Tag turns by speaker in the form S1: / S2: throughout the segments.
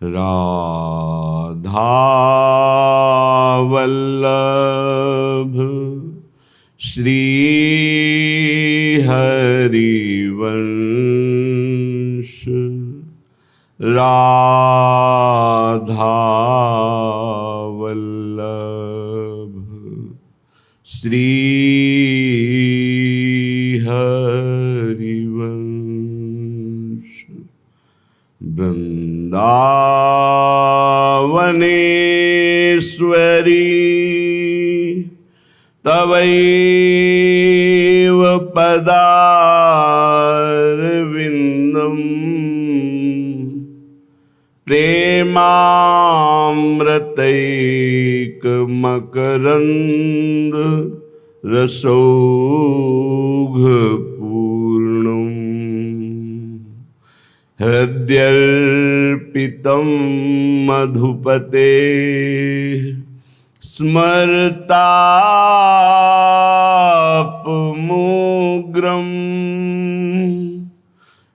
S1: राधा वल्लभ श्री हरिवंश राधा वल्लभ श्री हरिवंश। वृंदावनेश्वरी तवैव पदारविंदम प्रेमामृतैकमकरंद रसौघपूर्णम् हृद्यर्पितं मधुपते स्मरतापमुग्रं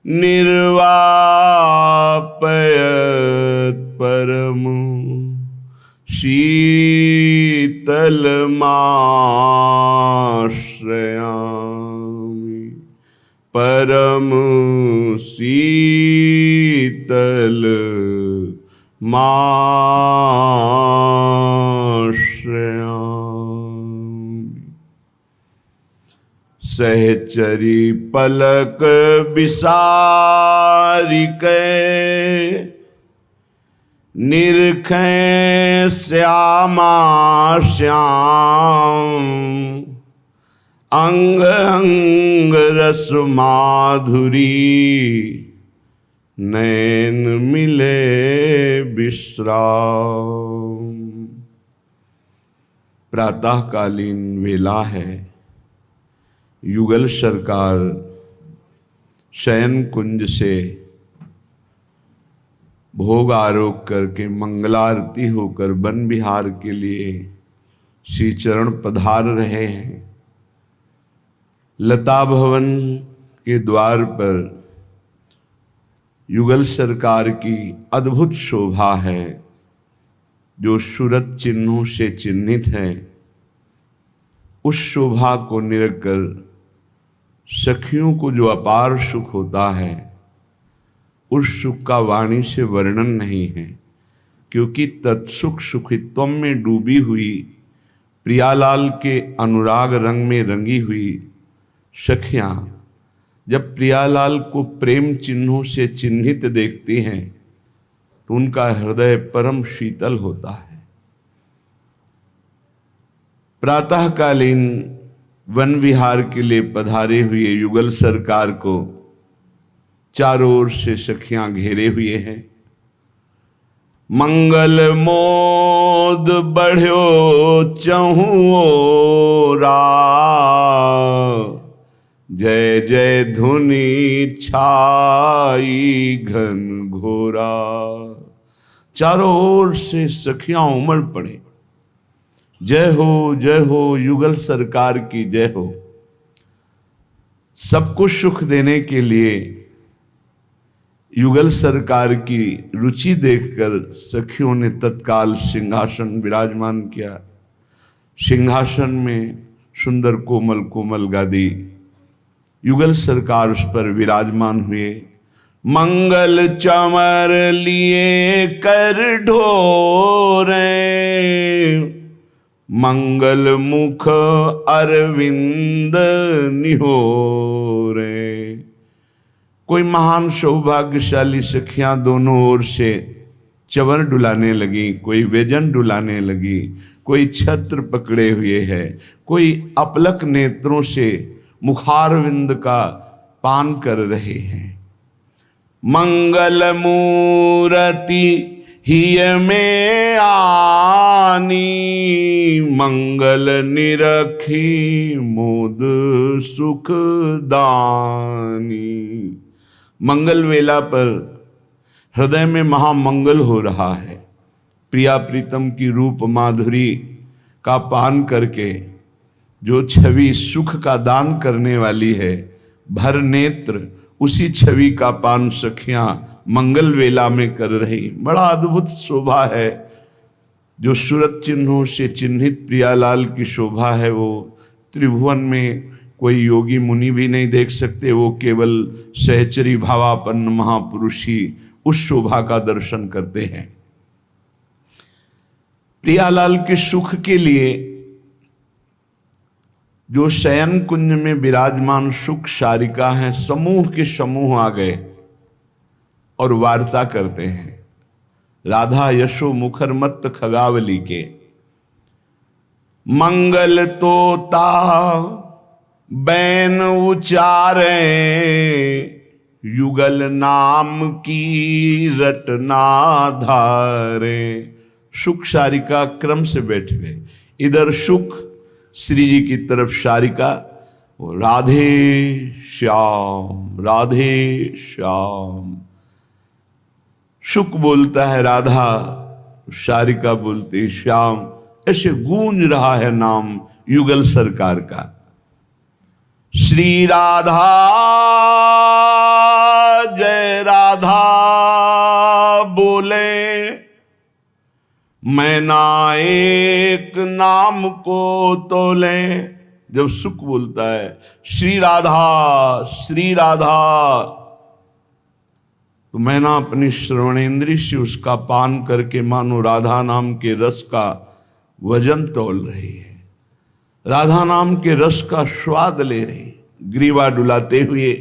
S1: निर्वापयत् परमं शीतलमाश्रयामि परम शीतल माश्रयामि। सहचरी पलक विसारिकै निरखें श्यामा श्याम अंग अंग रस माधुरी नैन मिले विश्राम। प्रातःकालीन वेला है। युगल सरकार शयन कुंज से भोग आरोप करके मंगलारती होकर वन विहार के लिए श्री चरण पधार रहे हैं। लता भवन के द्वार पर युगल सरकार की अद्भुत शोभा है जो सूरत चिन्हों से चिन्हित है। उस शोभा को निरखकर सखियों को जो अपार सुख होता है उस सुख का वाणी से वर्णन नहीं है, क्योंकि तत्सुख सुखित्व में डूबी हुई प्रियालाल के अनुराग रंग में रंगी हुई सखियां जब प्रियालाल को प्रेम चिन्हों से चिन्हित देखती हैं तो उनका हृदय परम शीतल होता है। प्रातःकालीन वन विहार के लिए पधारे हुए युगल सरकार को चारों ओर से सखियां घेरे हुए हैं। मंगल मोद बढ़्यो चहुओरा जय जय धुनी छाई घन घोरा। चारों ओर से सखियां उमड़ पड़े। जय हो युगल सरकार की जय हो। सबको सुख देने के लिए युगल सरकार की रुचि देखकर सखियों ने तत्काल सिंहासन विराजमान किया। सिंहासन में सुंदर कोमल कोमल गादी, युगल सरकार उस पर विराजमान हुए। मंगल चमर लिए कर ढोरे मंगल मुख अरविंद निहोरे। कोई महान सौभाग्यशाली सखियां दोनों ओर से चवर डुलाने लगी, कोई व्यजन डुलाने लगी, कोई छत्र पकड़े हुए है, कोई अपलक नेत्रों से मुखारविंद का पान कर रहे हैं। मंगल मूर्ति हिय में आनी मंगल निरखी मोद सुख दानी। मंगल वेला पर हृदय में महामंगल हो रहा है। प्रिया प्रीतम की रूप माधुरी का पान करके जो छवि सुख का दान करने वाली है, भर नेत्र उसी छवि का पान सखियां मंगल वेला में कर रही। बड़ा अद्भुत शोभा है। जो सूरत चिन्हों से चिन्हित प्रियालाल की शोभा है वो त्रिभुवन में कोई योगी मुनि भी नहीं देख सकते। वो केवल सहचरी भावापन्न महापुरुष ही उस शोभा का दर्शन करते हैं। प्रियालाल के सुख के लिए जो शयन कुंज में विराजमान सुख शारिका हैं, समूह के समूह आ गए और वार्ता करते हैं। राधा यशो मुखर मत खगावली के मंगल तोता बैन उचारे, युगल नाम की रटना धारे। सुख शारिका क्रम से बैठ गए। इधर सुख श्री जी की तरफ शारिका, राधे श्याम राधे श्याम। सुख बोलता है राधा, शारिका बोलती श्याम। ऐसे गूंज रहा है नाम युगल सरकार का। श्री राधा जय राधा बोले, मैं ना एक नाम को तोले। जब सुख बोलता है श्री राधा, तो मैं ना अपनी श्रवणेन्द्रिय से उसका पान करके मानो राधा नाम के रस का वजन तोल रही है, राधा नाम के रस का स्वाद ले रही। ग्रीवा डुलाते हुए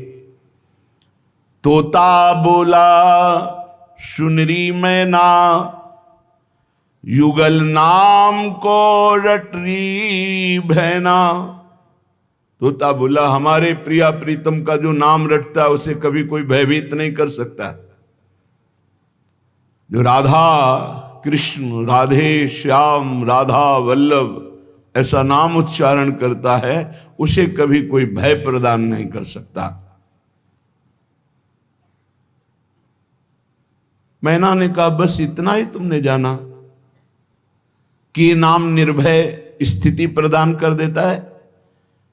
S1: तोता बोला सुनरी मैना, युगल नाम को रटरी भैना। तोता बोला हमारे प्रिया प्रीतम का जो नाम रटता है उसे कभी कोई भयभीत नहीं कर सकता। जो राधा कृष्ण, राधे श्याम, राधा वल्लभ ऐसा नाम उच्चारण करता है उसे कभी कोई भय प्रदान नहीं कर सकता। मैना ने कहा बस इतना ही तुमने जाना कि नाम निर्भय स्थिति प्रदान कर देता है।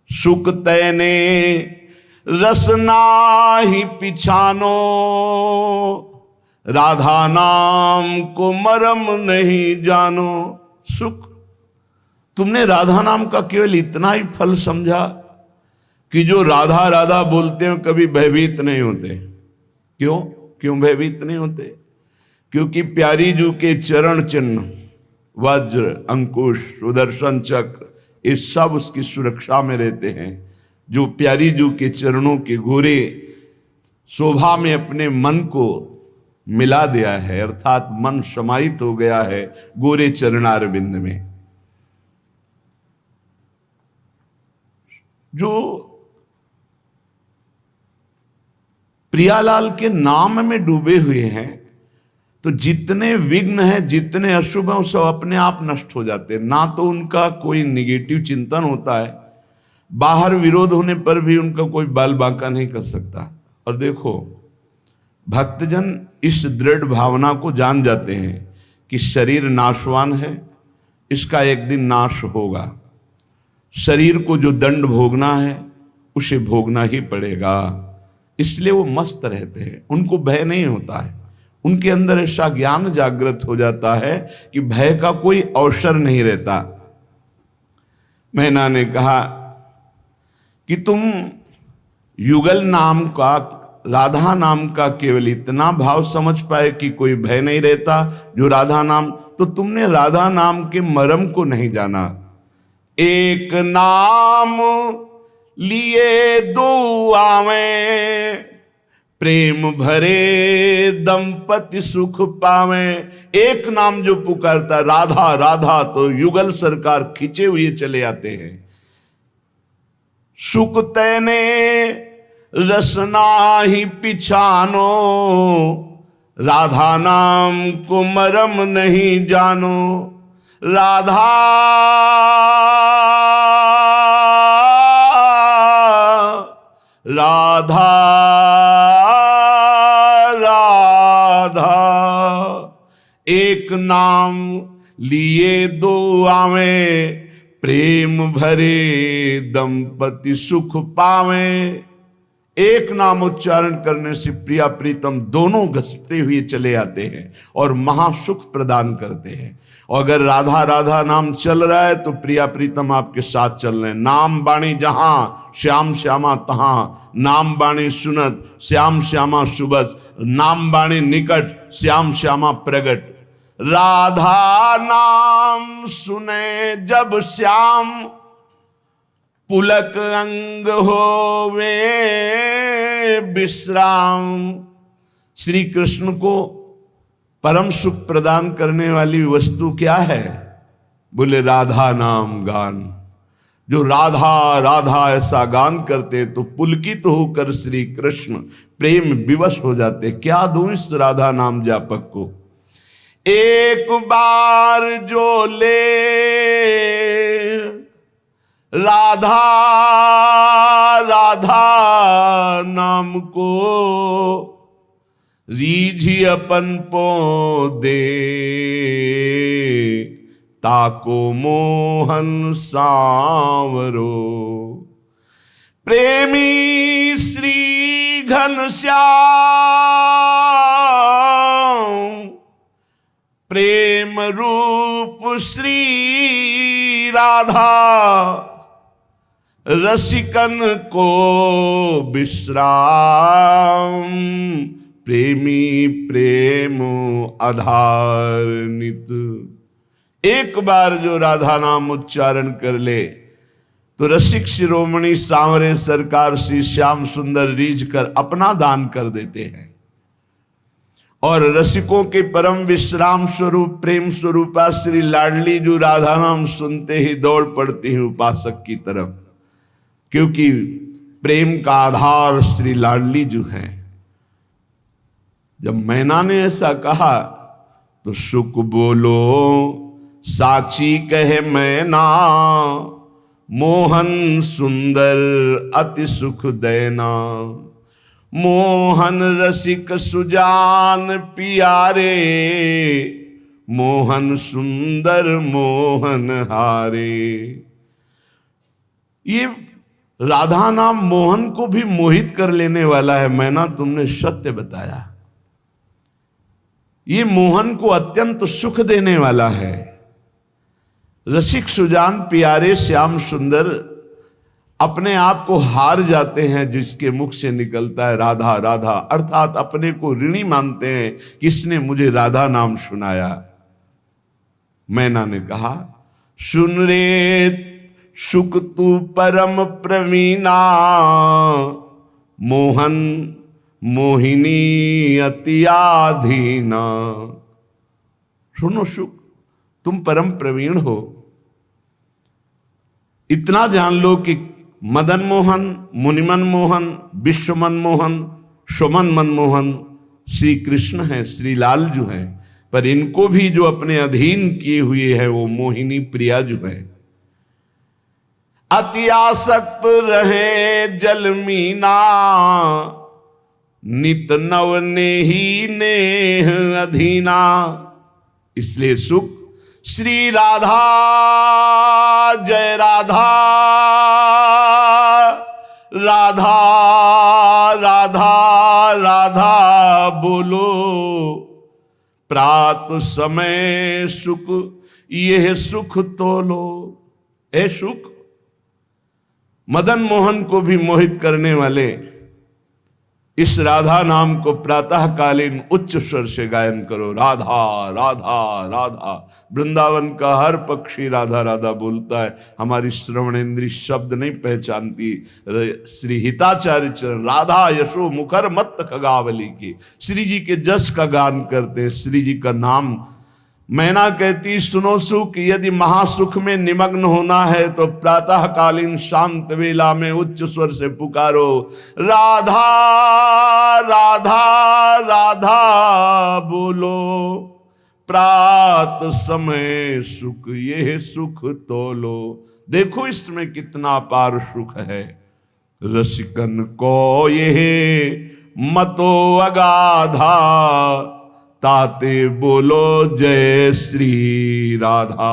S1: सुख तैने रसना ही पिछानो, राधा नाम को मरम नहीं जानो। सुख तुमने राधा नाम का केवल इतना ही फल समझा कि जो राधा राधा बोलते हैं कभी भयभीत नहीं होते। क्यों भयभीत नहीं होते? क्योंकि प्यारी जू के चरण चिन्ह वज्र, अंकुश, सुदर्शन चक्र ये सब उसकी सुरक्षा में रहते हैं। जो प्यारी जू के चरणों के गोरे शोभा में अपने मन को मिला दिया है, अर्थात मन समाहित हो गया है गोरे चरणारविंद में। जो प्रियालाल के नाम में डूबे हुए हैं तो जितने विघ्न हैं, जितने अशुभ हैं, वो सब अपने आप नष्ट हो जाते हैं। ना तो उनका कोई निगेटिव चिंतन होता है, बाहर विरोध होने पर भी उनका कोई बाल बांका नहीं कर सकता। और देखो भक्तजन इस दृढ़ भावना को जान जाते हैं कि शरीर नाशवान है, इसका एक दिन नाश होगा। शरीर को जो दंड भोगना है उसे भोगना ही पड़ेगा। इसलिए वो मस्त रहते हैं, उनको भय नहीं होता है। उनके अंदर ऐसा ज्ञान जागृत हो जाता है कि भय का कोई अवसर नहीं रहता। मैना ने कहा कि तुम युगल नाम का, राधा नाम का केवल इतना भाव समझ पाए कि कोई भय नहीं रहता जो राधा नाम, तो तुमने राधा नाम के मर्म को नहीं जाना। एक नाम लिए दो आवे, प्रेम भरे दंपति सुख पावे। एक नाम जो पुकारता राधा राधा तो युगल सरकार खींचे हुए चले आते हैं। सुख तैने रसना ही पिछानो, राधा नाम को मरम नहीं जानो। राधा राधा राधा, एक नाम लिए दो आवे, प्रेम भरे दंपति सुख पावे। एक नाम उच्चारण करने से प्रिया प्रीतम दोनों घसते हुए चले आते हैं और महासुख प्रदान करते हैं। और अगर राधा राधा नाम चल रहा है तो प्रिया प्रीतम आपके साथ चल रहे हैं। नाम बाणी जहां श्याम श्यामा तहां, नाम बाणी सुनत श्याम श्यामा सुबस, नाम बाणी निकट श्याम श्यामा प्रगट। राधा नाम सुने जब श्याम, पुलक अंग होवे विश्राम। श्री कृष्ण को परम सुख प्रदान करने वाली वस्तु क्या है? बोले राधा नाम गान। जो राधा राधा ऐसा गान करते तो पुलकित होकर श्री कृष्ण प्रेम विवश हो जाते। क्या दूं इस राधा नाम जापक को। एक बार जो ले राधा राधा नाम को, रीझी अपन पो दे ताको मोहन सांवरो। प्रेमी श्री घनश्याम, प्रेम रूप श्री राधा, रसिकन को विश्राम। प्रेमी प्रेम आधार नित। एक बार जो राधा नाम उच्चारण कर ले तो रसिक शिरोमणि सांवरे सरकार श्री श्याम सुंदर रीझ कर अपना दान कर देते हैं। और रसिकों के परम विश्राम स्वरूप प्रेम स्वरूपा श्री लाडली जो राधा नाम सुनते ही दौड़ पड़ती है उपासक की तरफ, क्योंकि प्रेम का आधार श्री लाडली जो है। जब मैना ने ऐसा कहा तो सुख बोलो साची कहे मैना, मोहन सुंदर अति सुख देना। मोहन रसिक सुजान पियारे, मोहन सुंदर मोहन हारे। ये राधा नाम मोहन को भी मोहित कर लेने वाला है। मैना तुमने सत्य बताया। ये मोहन को अत्यंत सुख देने वाला है। रसिक सुजान प्यारे श्याम सुंदर अपने आप को हार जाते हैं जिसके मुख से निकलता है राधा राधा, अर्थात अपने को ऋणी मानते हैं किसने मुझे राधा नाम सुनाया। मैना ने कहा सुन रे सुख तू परम प्रवीणा, मोहन मोहिनी अतियाधीना। सुनो सुख, तुम परम प्रवीण हो। इतना जान लो कि मदन मोहन, मुनिमन मोहन, विश्व मनमोहन, सुमन मनमोहन श्री कृष्ण हैं, श्री लाल जो हैं। पर इनको भी जो अपने अधीन किए हुए है वो मोहिनी प्रिया जो है। अति आसक्त रहे जल मीना, नित नव नेही नेह अधीना। इसलिए सुख श्री राधा जय राधा, राधा राधा राधा बोलो। प्रात समय सुख यह सुख तोलो। ए सुख, मदन मोहन को भी मोहित करने वाले इस राधा नाम को प्रातःकालीन उच्च स्वर से गायन करो। राधा राधा राधा। वृंदावन का हर पक्षी राधा राधा बोलता है। हमारी श्रवणेन्द्रीय शब्द नहीं पहचानती। श्री हिताचार्य चरण राधा यशो मुखर मत खगावली की श्री जी के जस का गान करते हैं, श्री जी का नाम। मैना कहती सुनो सुख, यदि महासुख में निमग्न होना है तो प्रातःकालीन शांत वेला में उच्च स्वर से पुकारो राधा राधा राधा बोलो। प्रात समय सुख यह सुख तोलो। देखो इसमें कितना अपार सुख है। रसिकन को यह मतो अगाधा, ताते बोलो जय श्री राधा।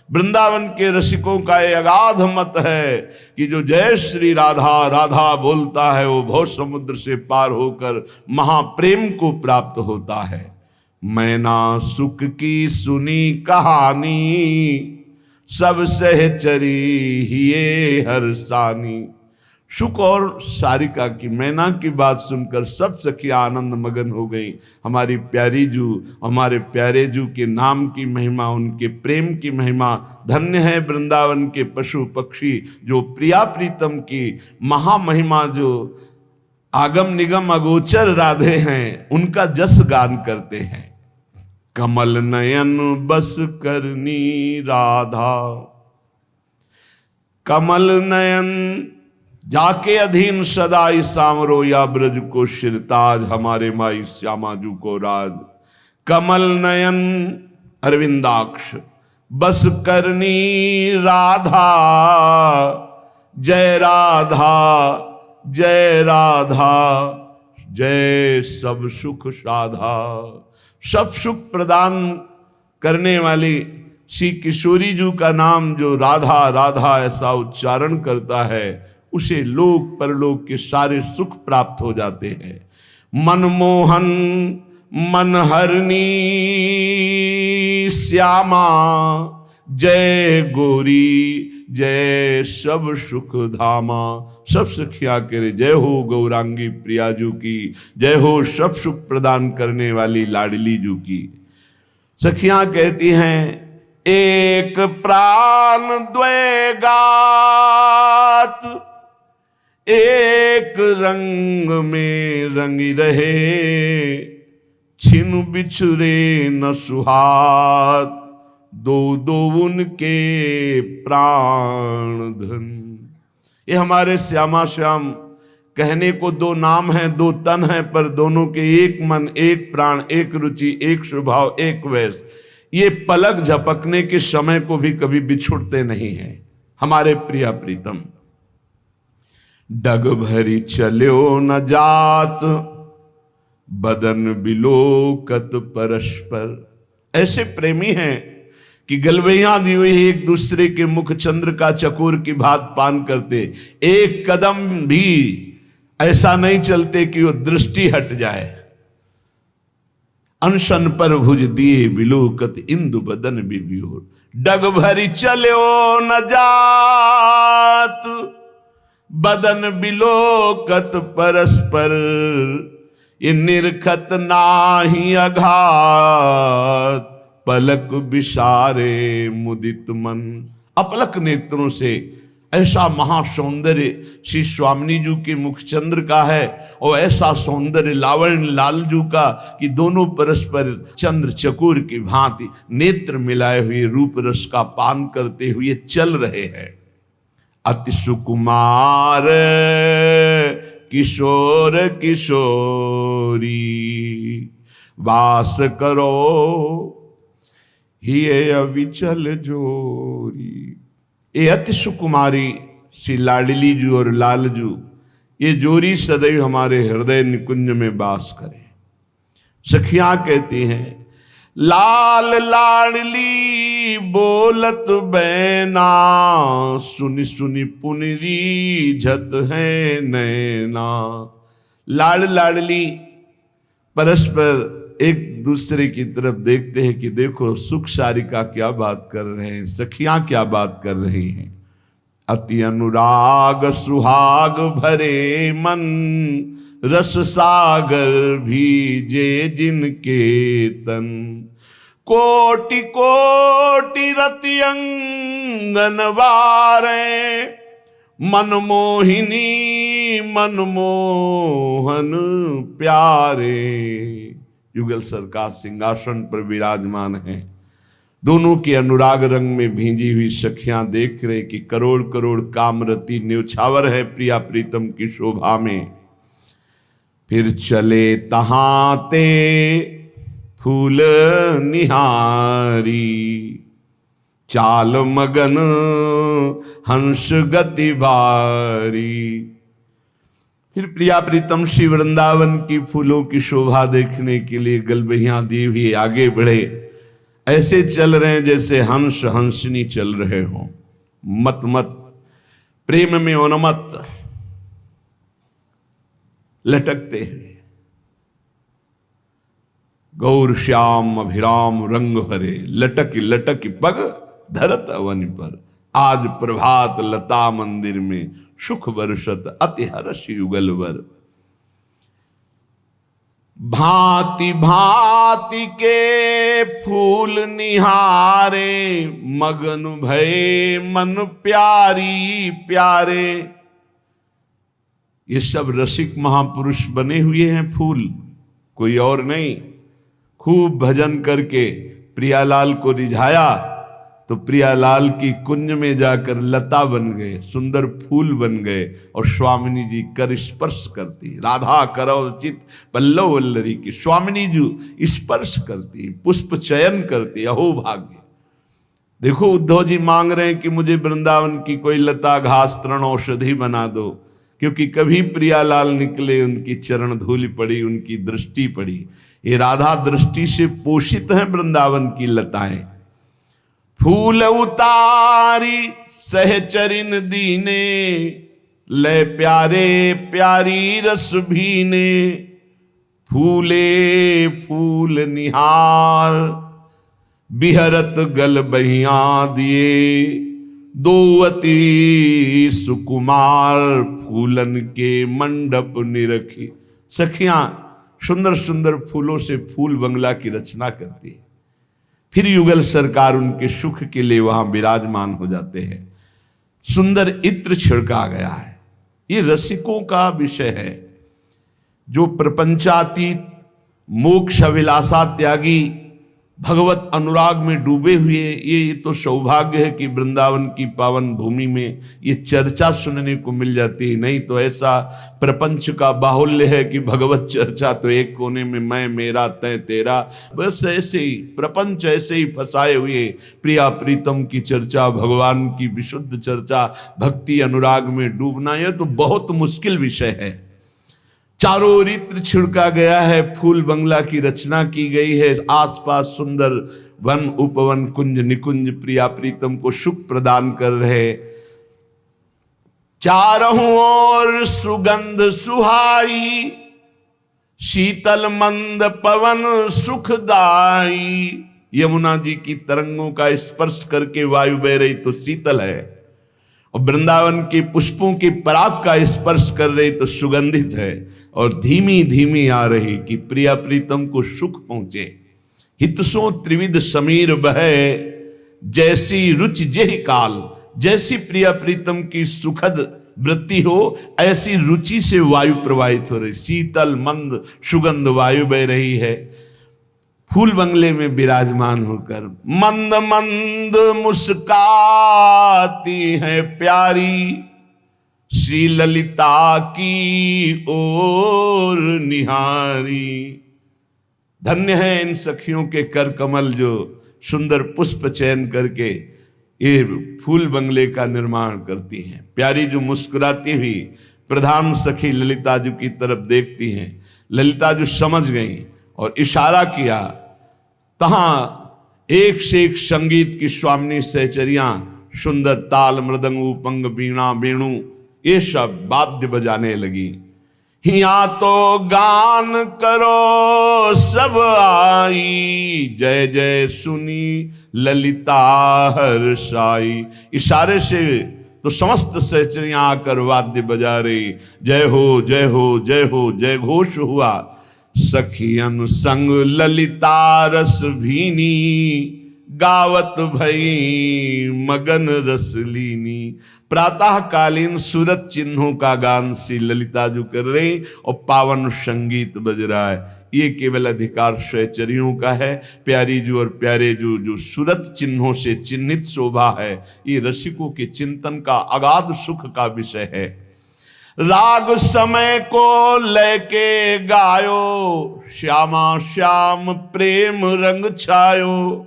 S1: वृंदावन के रसिकों का ये अगाध मत है कि जो जय श्री राधा राधा बोलता है वो भव समुद्र से पार होकर महाप्रेम को प्राप्त होता है। मैना सुख की सुनी कहानी, सब सहचरी हिये हर्षानी। शुक और सारिका की मैना की बात सुनकर सब सखियां आनंद मगन हो गई। हमारी प्यारी जू, हमारे प्यारे जू के नाम की महिमा, उनके प्रेम की महिमा। धन्य है वृंदावन के पशु पक्षी जो प्रिया प्रीतम की महामहिमा, जो आगम निगम अगोचर राधे हैं, उनका जस गान करते हैं। कमल नयन बस करनी राधा, कमल नयन जाके अधीन सदाई सामरो, या ब्रज को शिरताज हमारे माई श्यामाजू को राज। कमल नयन अरविंदाक्ष बस करनी राधा, जय राधा जय राधा, जय सब सुख साधा। सब सुख प्रदान करने वाली श्री किशोरी जू का नाम जो राधा राधा ऐसा उच्चारण करता है, उसे लोक परलोक के सारे सुख प्राप्त हो जाते हैं। मनमोहन मनहरनी श्यामा, जय गोरी जय सब सुख धामा। सब सखियां करे जय हो गौरांगी प्रियाजू की, जय हो सब सुख प्रदान करने वाली लाडली जू की। सखियां कहती हैं एक प्राण द्वय गात, एक रंग में रंगी रहे, छिन बिछुरे न सुहात, दो दो उनके प्राण धन। ये हमारे श्यामा श्याम कहने को दो नाम हैं, दो तन हैं, पर दोनों के एक मन एक प्राण एक रुचि एक स्वभाव एक वैस। ये पलक झपकने के समय को भी कभी बिछुड़ते नहीं हैं हमारे प्रिया प्रीतम। डग भरी चल्यो न जात, बदन बिलोकत परस्पर। ऐसे प्रेमी हैं कि गलवैया दी हुई एक दूसरे के मुख चंद्र का चकोर की भांति पान करते, एक कदम भी ऐसा नहीं चलते कि वो दृष्टि हट जाए। अनशन पर भुज दिए बिलोकत इंदु बदन बिबियोर। डग भरी चल्यो न जात, बदन बिलोकत परस्पर, ये निरखत नाही अघात, पलक विसारे मुदित मन। अपलक नेत्रों से ऐसा महासौंदर्य श्री स्वामिनी जी के मुखचंद्र का है, और ऐसा सौंदर्य लावण्य लालजू का कि दोनों परस्पर चंद्र चकोर की भांति नेत्र मिलाए हुए रूप रस का पान करते हुए चल रहे हैं। अति सुकुमार किशोर किशोरी, वास करो ही अविचल जोरी। ये अति सुकुमारी श्री लाडली जू और लालजू, ये जोरी सदैव हमारे हृदय निकुंज में वास करे। सखियां कहती हैं लाल लाडली बोलत बैना, सुनी सुनी पुनरी झत है नैना। लाड लाडली परस्पर एक दूसरे की तरफ देखते हैं कि देखो सुख सारिका क्या बात कर रहे हैं, सखियां क्या बात कर रही हैं। अति अनुराग सुहाग भरे मन, रस सागर भीजे जिनके तन। कोटि कोटि रति अंगन वारे, मनमोहिनी मनमोहन प्यारे। युगल सरकार सिंहासन पर विराजमान हैं, दोनों के अनुराग रंग में भींजी हुई सखियां देख रहे कि करोड़ करोड़ कामरती न्यौछावर है प्रिया प्रीतम की शोभा में। फिर चले तहां ते फूल निहारी, चाल मगन हंस गति भारी। फिर प्रिया प्रीतम श्री वृंदावन की फूलों की शोभा देखने के लिए गलबहियां दी हुई आगे बढ़े। ऐसे चल रहे हैं जैसे हंस हंसनी चल रहे हों, मत मत प्रेम में उन्मत्त लटकते हैं। गौर श्याम अभिराम रंग हरे, लटक लटक पग धरत अवन पर। आज प्रभात लता मंदिर में सुख बरसत अति हर्ष युगल वर। भांति भांति के फूल निहारे, मगन भये मन प्यारी प्यारे। ये सब रसिक महापुरुष बने हुए हैं फूल, कोई और नहीं। खूब भजन करके प्रियालाल को रिझाया तो प्रियालाल की कुंज में जाकर लता बन गए, सुंदर फूल बन गए और स्वामिनी जी कर स्पर्श करती। राधा करव चित पल्लव वल्लरी की स्वामिनी जी स्पर्श करती, पुष्प चयन करती। अहो भाग्य! देखो उद्धव जी मांग रहे हैं कि मुझे वृंदावन की कोई लता घास तृण औषधि बना दो, क्योंकि कभी प्रियालाल निकले उनकी चरण धूल पड़ी, उनकी दृष्टि पड़ी। ये राधा दृष्टि से पोषित है वृंदावन की लताएं। फूल उतारी सहचरिन दीने, ले प्यारे प्यारी रस भीने। फूले फूल निहार, बिहरत गल बहिया दिए। दो अति सुकुमार, फूलन के मंडप निरखी। सखियां सुंदर सुंदर फूलों से फूल बंगला की रचना करती है। फिर युगल सरकार उनके सुख के लिए वहां विराजमान हो जाते हैं। सुंदर इत्र छिड़का गया है। ये रसिकों का विषय है, जो प्रपंचातीत मोक्ष अभिलाषा त्यागी भगवत अनुराग में डूबे हुए। ये तो सौभाग्य है कि वृंदावन की पावन भूमि में ये चर्चा सुनने को मिल जाती है। नहीं तो ऐसा प्रपंच का बाहुल्य है कि भगवत चर्चा तो एक कोने में मैं मेरा तय तेरा, बस ऐसे ही प्रपंच ऐसे ही फंसाए हुए। प्रिया प्रीतम की चर्चा, भगवान की विशुद्ध चर्चा, भक्ति अनुराग में डूबना, यह तो बहुत मुश्किल विषय है। चारों ओर इत्र छिड़का गया है, फूल बंगला की रचना की गई है। आसपास सुंदर वन उपवन कुंज निकुंज प्रिया प्रीतम को सुख प्रदान कर रहे। चारों ओर सुगंध सुहाई, शीतल मंद पवन सुखदाई। यमुना जी की तरंगों का स्पर्श करके वायु बह रही तो शीतल है, और वृंदावन के पुष्पों की पराग का स्पर्श कर रही तो सुगंधित है, और धीमी धीमी आ रही कि प्रिया प्रीतम को सुख पहुंचे। हितसो त्रिविध समीर बहे, जैसी रुचि जेहि काल। जैसी प्रिया प्रीतम की सुखद वृत्ति हो, ऐसी रुचि से वायु प्रवाहित हो रही। शीतल मंद सुगंध वायु बह रही है। फूल बंगले में विराजमान होकर मंद मंद मुस्काती है प्यारी, श्री ललिता की ओर निहारी। धन्य है इन सखियों के कर कमल जो सुंदर पुष्प चयन करके ये फूल बंगले का निर्माण करती हैं। प्यारी जो मुस्कुराती हुई प्रधान सखी ललिता जी की तरफ देखती हैं। ललिता जो समझ गई और इशारा किया, तहां एक से एक संगीत की स्वामिनी सहचरियां सुंदर ताल मृदंग उपंग वीणा वेणु ये सब वाद्य बजाने लगी। हिया तो गान करो सब आई, जय जय सुनी ललिता हर्षाई। इशारे से तो समस्त सहचरियां आकर वाद्य बजा रही। जय हो जय हो जय हो, जय घोष हुआ। सखियन संग ललिता रस भीनी, गावत भई मगन रसलीनी। प्रातः कालीन सूरत चिन्हों का गान श्री ललिता जो कर रही और पावन संगीत बज रहा है। ये केवल अधिकार सहचरियों का है। प्यारी जो और प्यारे जो सूरत चिन्हों से चिन्हित शोभा है, ये रसिकों के चिंतन का अगाध सुख का विषय है। राग समय को लेके गायो, श्यामा श्याम प्रेम रंग छायो।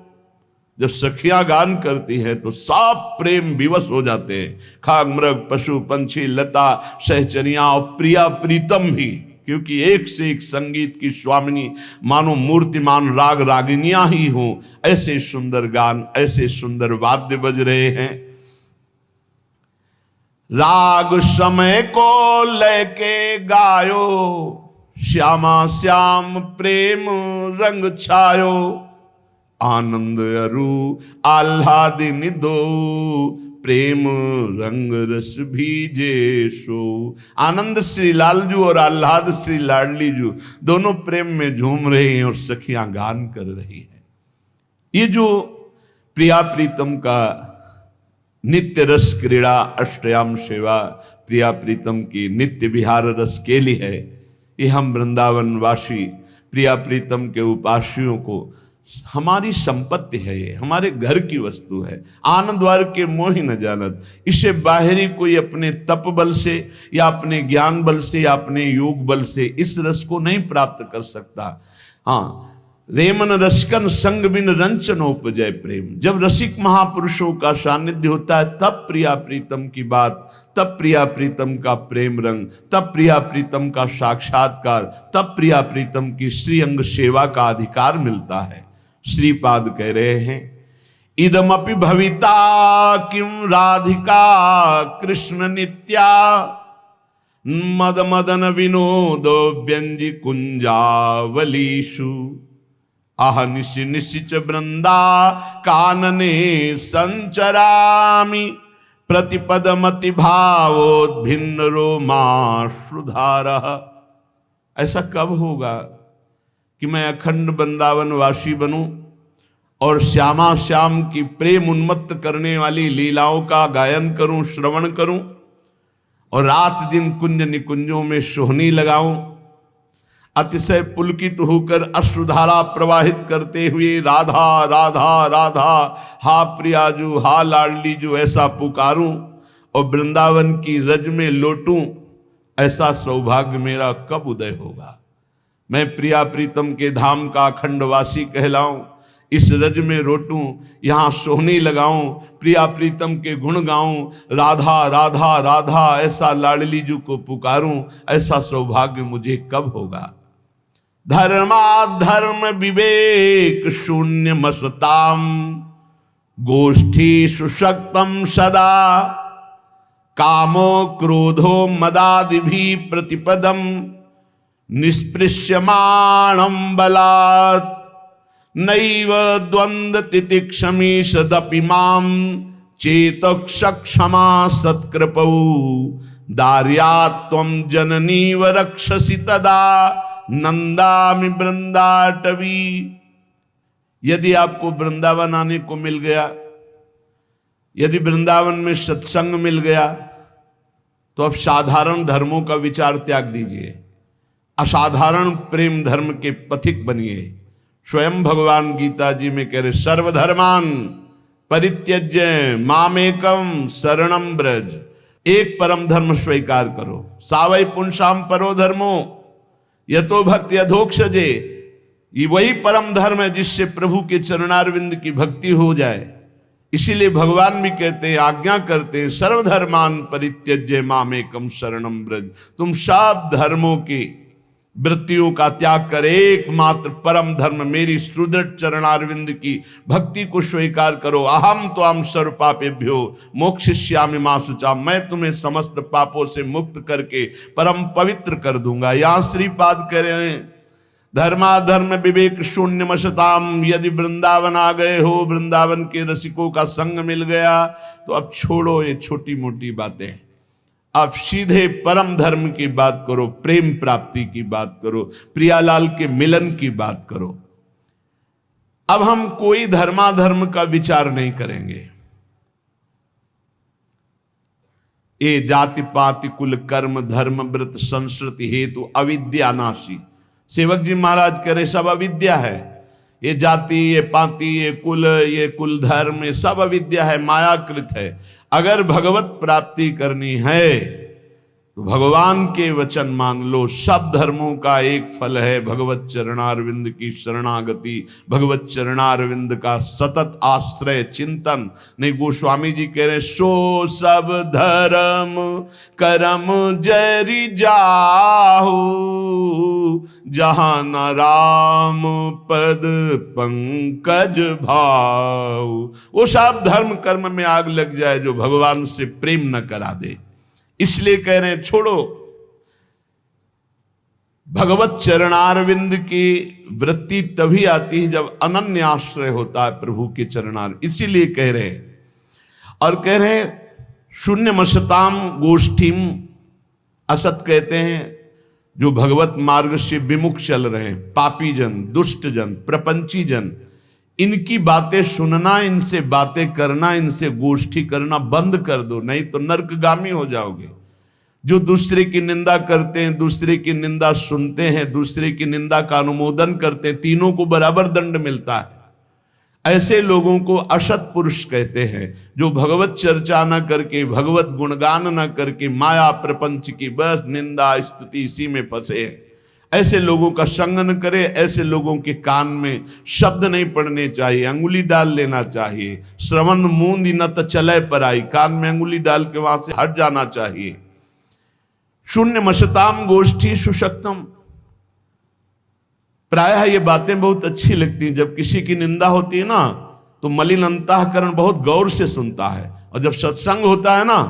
S1: जब सखियां गान करती हैं तो सब प्रेम विवश हो जाते हैं। खाग मृग पशु पंछी लता सहचरियां और प्रिया प्रीतम भी, क्योंकि एक से एक संगीत की स्वामिनी मानो मूर्तिमान राग रागिनियां ही हों। ऐसे सुंदर गान, ऐसे सुंदर वाद्य बज रहे हैं। राग समय को लेके गायो, श्यामा श्याम प्रेम रंग छायो। आनंद अरु आह्लादिनी दो, प्रेम रंग रस भीजे सो। आनंद श्री लालजू और आह्लाद श्री लाडली जू दोनों प्रेम में झूम रहे हैं और सखियां गान कर रही हैं। ये जो प्रिया प्रीतम का नित्य रस क्रीड़ा अष्टयाम सेवा, प्रिया प्रीतम की नित्य विहार रस केली है, ये हम वृंदावन वासी प्रिया प्रीतम के उपासियों को हमारी संपत्ति है, ये हमारे घर की वस्तु है। आनंद द्वार के मोहि न जानत, इसे बाहरी कोई अपने तप बल से या अपने ज्ञान बल से या अपने योग बल से इस रस को नहीं प्राप्त कर सकता। हाँ, रेमन रसकन संग बिन रंचन उपजय प्रेम। जब रसिक महापुरुषों का सानिध्य होता है तब प्रिया प्रीतम की बात, तब प्रिया प्रीतम का प्रेम रंग, तब प्रिया प्रीतम का साक्षात्कार, तब प्रिया प्रीतम की श्रीअंग सेवा का अधिकार मिलता है। श्रीपाद कह रहे हैं, इदमपि भविता किम राधिका कृष्ण नित्या, मद मदन विनोदो व्यंजि कुंजावलीषु। आह निशि निशिच वृंदा कानने संचरामि, प्रतिपदमति भावोद्भिन्न रोमाश्रुधारः। ऐसा कब होगा कि मैं अखंड वृंदावन वासी बनूं और श्यामा श्याम की प्रेम उन्मत्त करने वाली लीलाओं का गायन करूं, श्रवण करूं और रात दिन कुंज निकुंजों में सोहनी लगाऊं, अतिशय पुलकित होकर अश्रुधारा प्रवाहित करते हुए राधा राधा राधा, हा प्रियाजू, हा लाडली जू ऐसा पुकारूं और वृंदावन की रज में लोटूं। ऐसा सौभाग्य मेरा कब उदय होगा? मैं प्रिया प्रीतम के धाम का अखंडवासी कहलाऊं, इस रज में रोटूं, यहाँ सोहनी लगाऊं, प्रिया प्रीतम के गुण गाऊं, राधा राधा राधा ऐसा लाडली जू को पुकारूं। ऐसा सौभाग्य मुझे कब होगा? धर्माधर्म विवेक शून्य मसताम, गोष्ठी सुशक्तम सदा, कामो क्रोधो मदादि भी प्रतिपदम, निष्पृश्यमाणं बलात्, नैव द्वंद्व तितिक्षमी सदपि मां, चेतक्षमा सत्कृपौ, दार्यात्वं जननीव रक्षसि तदा, नंदामि वृंदाटवी। यदि आपको वृंदावन आने को मिल गया, यदि वृंदावन में सत्संग मिल गया, तो अब साधारण धर्मों का विचार त्याग दीजिए, असाधारण प्रेम धर्म के पथिक बनिए। स्वयं भगवान गीता जी में कह रहे, सर्वधर्मान परित्यज्य मामेकम शरणम ब्रज। एक परम धर्म स्वीकार करो, सावै पुंसाम परो धर्मो यतो भक्ति अधोक्षजे। ये वही परम धर्म है जिससे प्रभु के चरणारविंद की भक्ति हो जाए। इसीलिए भगवान भी कहते हैं, आज्ञा करते हैं, सर्वधर्मान परित्यज्य मामेकम शरणम ब्रज। तुम सब धर्मों की वृत्तियों का त्याग कर एकमात्र परम धर्म मेरी सुदृढ़ चरणारविंद की भक्ति को स्वीकार करो। अहम त्वाम सर्व पापेभ्यो मोक्षयिष्यामि मा शुचा। मैं तुम्हें समस्त पापों से मुक्त करके परम पवित्र कर दूंगा। यहाँ श्रीपाद कह रहे हैं, धर्माधर्म विवेक शून्य मशताम। यदि वृंदावन आ गए हो, वृंदावन के रसिकों का संग मिल गया, तो अब छोड़ो ये छोटी मोटी बातें, आप सीधे परम धर्म की बात करो, प्रेम प्राप्ति की बात करो, प्रियालाल के मिलन की बात करो। अब हम कोई धर्माधर्म का विचार नहीं करेंगे। ये जाति पाति कुल कर्म धर्म व्रत संस्कृति हेतु अविद्या नाशी। सेवक जी महाराज कह रहे सब अविद्या है। ये जाति, ये पाति, ये कुल धर्म, ये सब अविद्या है, मायाकृत है। अगर भगवत प्राप्ति करनी है तो भगवान के वचन मान लो। सब धर्मों का एक फल है भगवत चरणारविंद की शरणागति, भगवत चरणारविंद का सतत आश्रय चिंतन। नहीं, गोस्वामी जी कह रहे सो सब धर्म करम जरि जाहु, जहां न राम पद पंकज भाव। वो सब धर्म कर्म में आग लग जाए जो भगवान से प्रेम न करा दे। इसलिए कह रहे हैं छोड़ो। भगवत चरणारविंद की वृत्ति तभी आती है जब अनन्य आश्रय होता है प्रभु के चरणार। इसीलिए कह रहे हैं, और कह रहे हैं शून्यमसताम गोष्ठीम। असत कहते हैं जो भगवत मार्ग से विमुख चल रहे हैं, पापी जन, दुष्ट जन, प्रपंची जन, इनकी बातें सुनना, इनसे बातें करना, इनसे गोष्ठी करना बंद कर दो, नहीं तो नरकगामी हो जाओगे। जो दूसरे की निंदा करते हैं, दूसरे की निंदा सुनते हैं, दूसरे की निंदा का अनुमोदन करते हैं, तीनों को बराबर दंड मिलता है। ऐसे लोगों को असत पुरुष कहते हैं, जो भगवत चर्चा न करके, भगवत गुणगान न करके, माया प्रपंच की बस निंदा स्तुति इसी में फंसे हैं। ऐसे लोगों का संग न करे। ऐसे लोगों के कान में शब्द नहीं पड़ने चाहिए, अंगुली डाल लेना चाहिए। श्रवण मूंद न त चले पर आई, कान में अंगुली डाल के वहां से हट जाना चाहिए। शून्य मशताम गोष्ठी सुशक्तम। प्रायः ये बातें बहुत अच्छी लगती हैं। जब किसी की निंदा होती है ना, तो मलिन अंतःकरण बहुत गौर से सुनता है, और जब सत्संग होता है ना,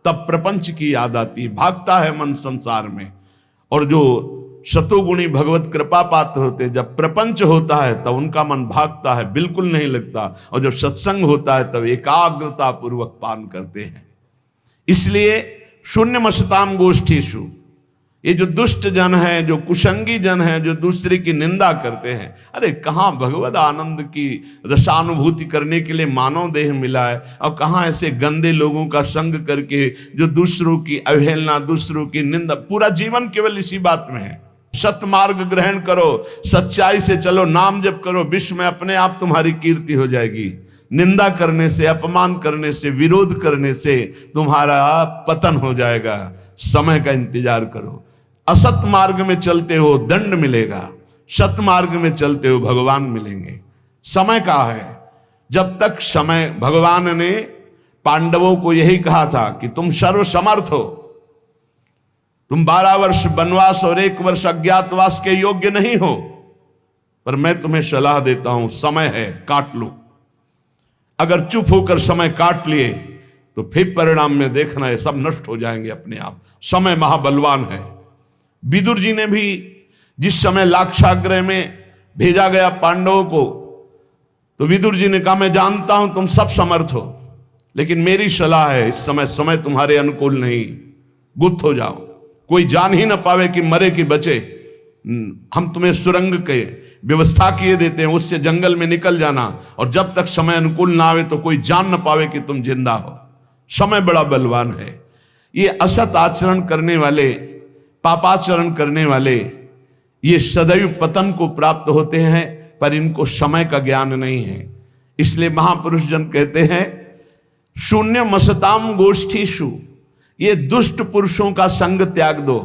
S1: तब प्रपंच की याद आती है, भागता है मन संसार में। और जो शतुगुणी भगवत कृपा पात्र होते हैं, जब प्रपंच होता है तब उनका मन भागता है, बिल्कुल नहीं लगता। और जब सत्संग होता है तब एकाग्रता पूर्वक पान करते हैं। इसलिए शून्य मसताम गोष्ठीषु, ये जो दुष्ट जन है, जो कुसंगी जन है, जो दूसरे की निंदा करते हैं, अरे कहाँ भगवत आनंद की रसानुभूति करने के लिए मानव देह मिला है, और कहाँ ऐसे गंदे लोगों का संग करके जो दूसरों की अवहेलना, दूसरों की निंदा, पूरा जीवन केवल इसी बात में है। सतमार्ग ग्रहण करो, सच्चाई से चलो, नाम जप करो, विश्व में अपने आप तुम्हारी कीर्ति हो जाएगी। निंदा करने से, अपमान करने से, विरोध करने से तुम्हारा पतन हो जाएगा। समय का इंतजार करो। असत मार्ग में चलते हो दंड मिलेगा, सत मार्ग में चलते हो भगवान मिलेंगे। समय का है। जब तक समय, भगवान ने पांडवों को यही कहा था कि तुम सर्वसमर्थ हो, तुम 12 वर्ष वनवास और 1 वर्ष अज्ञातवास के योग्य नहीं हो, पर मैं तुम्हें सलाह देता हूं, समय है, काट लो। अगर चुप होकर समय काट लिए तो फिर परिणाम में देखना है, सब नष्ट हो जाएंगे अपने आप। समय महाबलवान है। विदुर जी ने भी जिस समय लाक्षागृह में भेजा गया पांडवों को, तो विदुर जी ने कहा मैं जानता हूं तुम सब समर्थ हो, लेकिन मेरी सलाह है, इस समय तुम्हारे अनुकूल नहीं, गुप्त हो जाओ, कोई जान ही ना पावे कि मरे कि बचे। हम तुम्हें सुरंग के व्यवस्था किए देते हैं, उससे जंगल में निकल जाना, और जब तक समय अनुकूल ना आवे तो कोई जान ना पावे कि तुम जिंदा हो। समय बड़ा बलवान है। ये असत आचरण करने वाले, पापाचरण करने वाले, ये सदैव पतन को प्राप्त होते हैं, पर इनको समय का ज्ञान नहीं है। इसलिए महापुरुष जन कहते हैं शून्य मसताम गोष्ठीषु, ये दुष्ट पुरुषों का संग त्याग दो।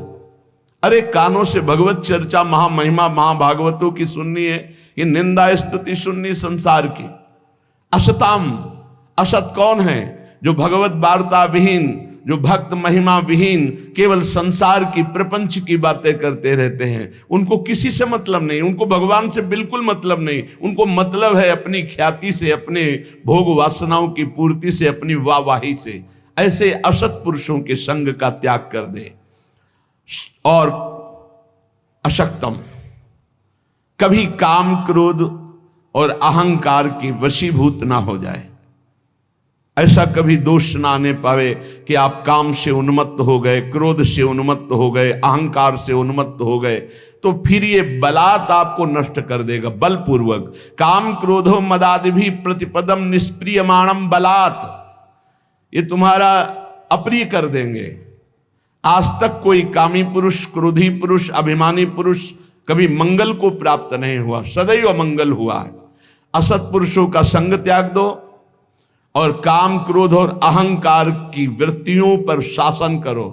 S1: अरे कानों से भगवत चर्चा, महामहिमा, महाभागवतों की सुननी है, ये निंदा स्तुति सुननी संसार की। असताम, असत कौन है? जो भगवत वार्ता विहीन, जो भक्त महिमा विहीन, केवल संसार की, प्रपंच की बातें करते रहते हैं। उनको किसी से मतलब नहीं, उनको भगवान से बिल्कुल मतलब नहीं। उनको मतलब है अपनी ख्याति से, अपने भोग वासनाओं की पूर्ति से, अपनी वाहवाही से। ऐसे असत पुरुषों के संग का त्याग कर दे। और अशक्तम, कभी काम, क्रोध और अहंकार की वशीभूत ना हो जाए। ऐसा कभी दोष ना आने पावे कि आप काम से उन्मत्त हो गए, क्रोध से उन्मत्त हो गए, अहंकार से उन्मत्त हो गए, तो फिर ये बलात् आपको नष्ट कर देगा, बलपूर्वक। काम क्रोधो मदादि भी प्रतिपदम निष्प्रियमाणम बलात्, ये तुम्हारा अप्रिय कर देंगे। आज तक कोई कामी पुरुष, क्रोधी पुरुष, अभिमानी पुरुष कभी मंगल को प्राप्त नहीं हुआ, सदैव अमंगल हुआ है। असत पुरुषों का संग त्याग दो और काम, क्रोध और अहंकार की वृत्तियों पर शासन करो।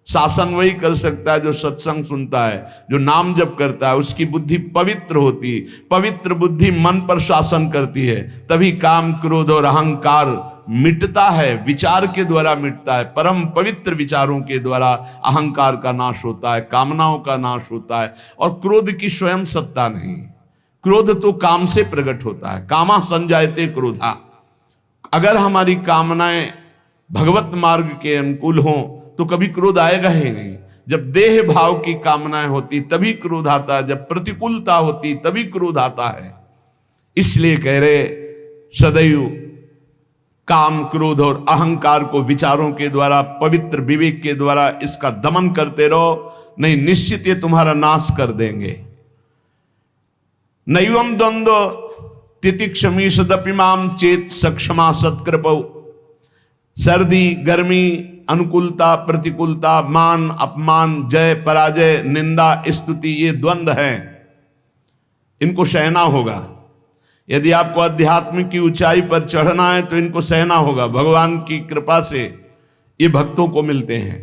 S1: शासन वही कर सकता है जो सत्संग सुनता है, जो नाम जप करता है, उसकी बुद्धि पवित्र होती है। पवित्र बुद्धि मन पर शासन करती है, तभी काम क्रोध और अहंकार मिटता है, विचार के द्वारा मिटता है। परम पवित्र विचारों के द्वारा अहंकार का नाश होता है, कामनाओं का नाश होता है। और क्रोध की स्वयं सत्ता नहीं, क्रोध तो काम से प्रकट होता है। कामा संजायते क्रोधा। अगर हमारी कामनाएं भगवत मार्ग के अनुकूल हों तो कभी क्रोध आएगा ही नहीं। जब देह भाव की कामनाएं होती तभी क्रोध आता है, जब प्रतिकूलता होती तभी क्रोध आता है। इसलिए कह रहे सदैव काम क्रोध और अहंकार को विचारों के द्वारा, पवित्र विवेक के द्वारा इसका दमन करते रहो, नहीं निश्चित ये तुम्हारा नाश कर देंगे। नैवम द्वंद्व तितिक्षमी सदपिमाम चेत सक्षमा सत्कृपौ। सर्दी गर्मी, अनुकूलता प्रतिकूलता, मान अपमान, जय पराजय, निंदा स्तुति, ये द्वंद्व हैं, इनको सहना होगा। यदि आपको अध्यात्म की ऊंचाई पर चढ़ना है तो इनको सहना होगा। भगवान की कृपा से ये भक्तों को मिलते हैं।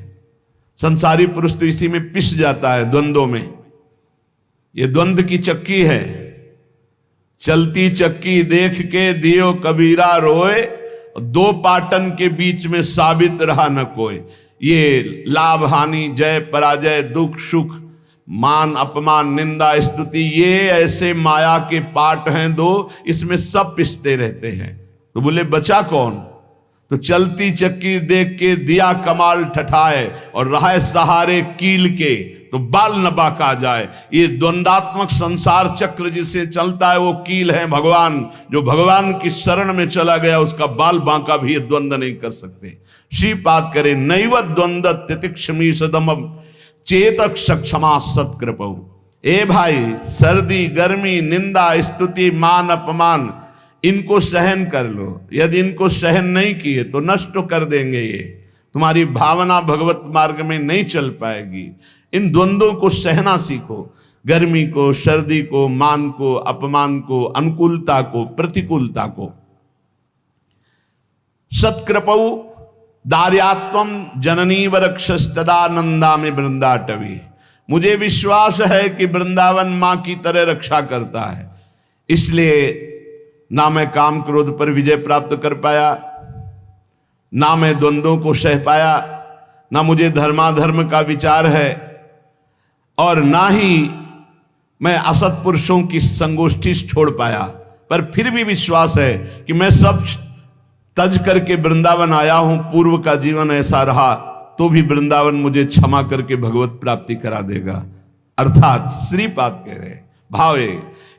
S1: संसारी पुरुष तो इसी में पिस जाता है, द्वंद्वों में। ये द्वंद्व की चक्की है, चलती चक्की देख के दियो कबीरा रोए, दो पाटन के बीच में साबित रहा न कोई। ये लाभ हानि, जय पराजय, दुख सुख, मान अपमान, निंदा स्तुति, ये ऐसे माया के पाठ हैं दो, इसमें सब पिसते रहते हैं। तो बोले बचा कौन? तो चलती चक्की देख के दिया कमाल ठठाए, और रहा सहारे कील के तो बाल न बाका जाए। ये द्वंदात्मक संसार चक्र जिसे चलता है वो कील है भगवान। जो भगवान की शरण में चला गया उसका बाल बांका भी ये द्वंद्व नहीं कर सकते। श्रीपाद करे नैव द्वंद्व तितिक्षमी सदम चेतक सक्षमा सत्कृपौ। ए भाई, सर्दी गर्मी, निंदा स्तुति, मान अपमान, इनको सहन कर लो। यदि इनको सहन नहीं किए तो नष्ट कर देंगे। ये तुम्हारी भावना भगवत मार्ग में नहीं चल पाएगी। इन द्वंद्वों को सहना सीखो, गर्मी को, सर्दी को, मान को, अपमान को, अनुकूलता को, प्रतिकूलता को। सत्कृपौ दार्यात्वम जननी वरक्षस्तदानंदा में वृंदाटवी। मुझे विश्वास है कि वृंदावन मां की तरह रक्षा करता है, इसलिए ना मैं काम क्रोध पर विजय प्राप्त कर पाया, ना मैं द्वंद्वों को सह पाया, ना मुझे धर्माधर्म का विचार है, और ना ही मैं असत पुरुषों की संगोष्ठी छोड़ पाया। पर फिर भी विश्वास है कि मैं सब तज करके वृंदावन आया हूं। पूर्व का जीवन ऐसा रहा तो भी वृंदावन मुझे क्षमा करके भगवत प्राप्ति करा देगा। अर्थात श्रीपाद कह रहे भाव है